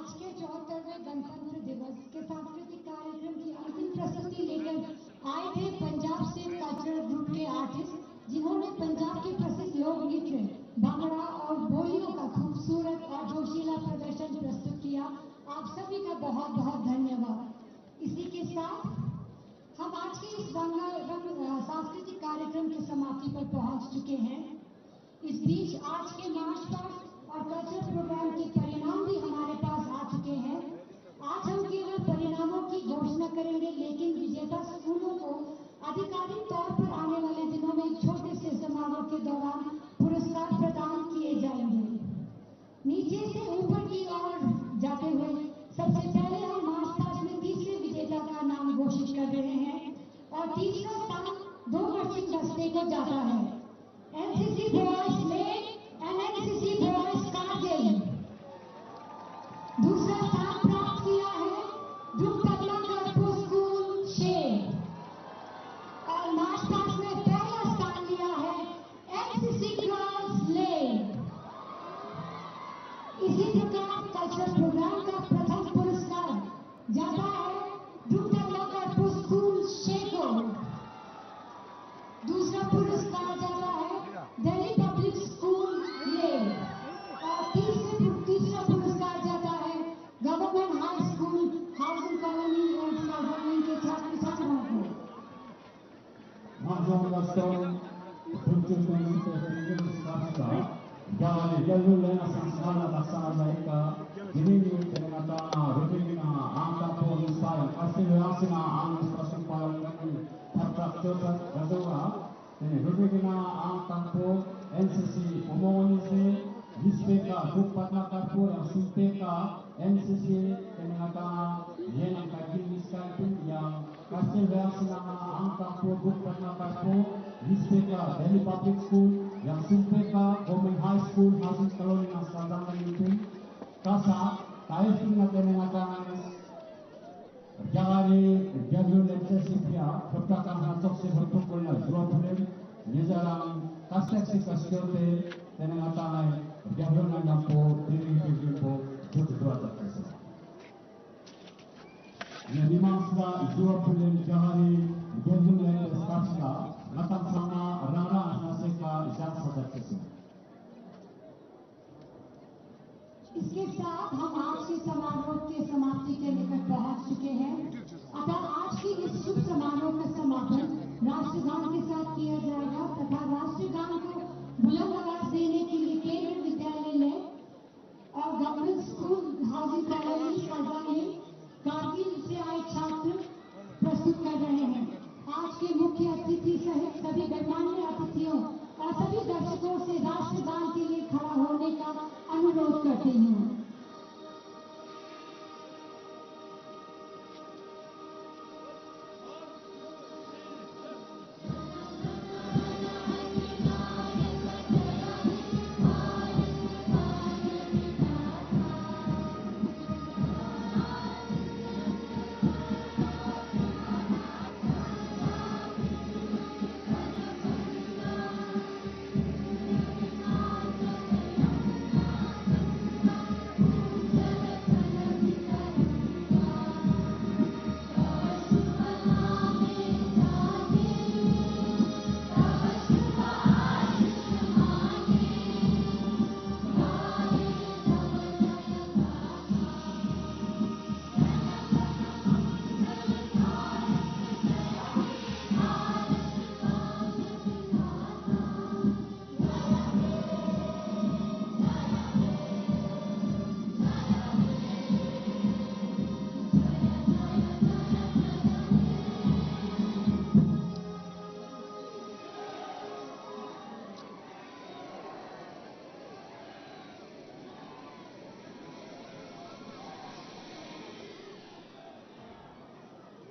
आज के 74वें गणतंत्र दिवस के सांस्कृतिक कार्यक्रम की अंतिम प्रस्तुति लेकर आए थे पंजाब स्टेट कल्चरल ग्रुप के आर्टिस्ट, जिन्होंने पंजाब के प्रसिद्ध लोक नृत्य भांगड़ा और बोलियों का खूबसूरत और जोशीला प्रदर्शन प्रस्तुत किया। आप सभी का बहुत बहुत धन्यवाद। इसी के साथ हम आज के इस सांस्कृतिक कार्यक्रम की समाप्ति पर पहुंच चुके हैं। इस बीच आज के मार्च पास्ट और कल्चरल प्रोग्राम के परिणाम भी हमारे पास आ चुके हैं। आज हम केवल परिणामों की घोषणा करेंगे, लेकिन विजेता स्कूलों को आधिकारिक तौर पर आने वाले दिनों में एक छोटे से समारोह के दौरान पुरस्कार प्रदान किए जाएंगे। नीचे से ऊपर की ओर जाते हुए सबसे पहले हम मार्च पास्ट में तीसरे विजेता का नाम घोषित कर रहे हैं और तीसरा स्थान 2 मार्चिंग दस्ते को जाता है। NCC boys lake and NCC boys Kargil. दूसरा स्थान प्राप्त किया है ग्रुप तबला कर्पूर स्कूल शेर और मार्च पास्ट में पहला स्थान लिया है एनसीसी गर्ल्स लेक। इसी प्रकार कल्चरल प्रोग्राम का प्रथम पुरस्कार जाता है ग्रुप तबला कर्पूर स्कूल शेर को। दूसरा पुरस्कार जाता है दिल्ली पब्लिक स्कूल लेक और तीसरा पुरस्कार जाता है government high school housing colony and Sagwani के छात्र छात्राओं को। NCC Umonise, Lispeka, Bukpatna Karpur, yang Sumpeka, NCC Temengatana, yang Kagil Miskantin, yang Kasih Reaksana, Angkapur, Bukpatna Karpur, Lispeka, Delhi Public School, yang Sumpeka, Government High School, Housing Colony, yang Saldang itu, Kasa, Kaifin Temengatana, Jagari, Jagul Leksesipia, Pertakan Hatok Sebertukul, Dropulem, Nizaram, Kasih Kasiote, Temengatana, Jagul Nagapo, Diri Pijipo, Jutuata Kasa. Nimasla, Dropulem, Jagari, Jagul Lekesipia, Natam Sama, Rara, Naseka, Jasada Kasa. इसके साथ हम आज के समारोह के समाप्ति के निकट पहुंच चुके हैं। अतः आज की इस शुभ समारोह का समापन राष्ट्रगान के साथ किया जाएगा तथा राष्ट्रगान को बुलंद आवाज देने के लिए केंद्रीय विद्यालय और government school housing colony Salwani Kargil से आए छात्र प्रस्तुत कर रहे हैं। आज के मुख्य अतिथि सहित सभी गणमान्य अतिथियों और सभी दर्शकों से राष्ट्रगान के लिए खड़ा होने का अनुरोध करती हूँ।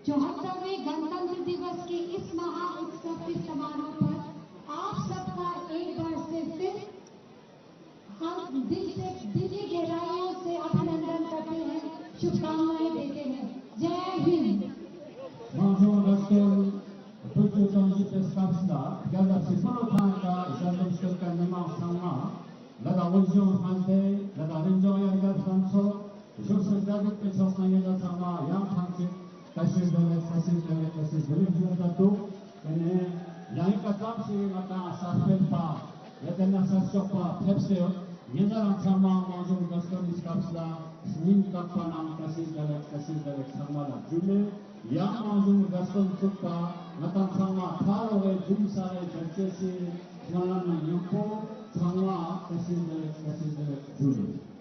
चौहत्तरवें गणतंत्र दिवस के इस महा उत्सव के समारोह पर आप सबका एक बार से फिर हम दिल की गहराइयों से अभिनंदन करते हैं, शुभकामनाएं देते हैं। जय Hind. Bonjour, Docteur. Tout le temps, je fais ça. Regarde, c'est pas le temps que j'avais ce que nous ensemble. La religion française, la religion française, Schussverträge bezogen sama yang tangsi kasih juga tu ini yang katam sih mata asal pa ya kena asal pa pepsio Yendaran sama mazum gaston iskapsla snin kampana kasih dalek sama la jule yang mazum gaston suppa natan sama tharo we jum sare jesse malan yumpo sama kasih dalek jule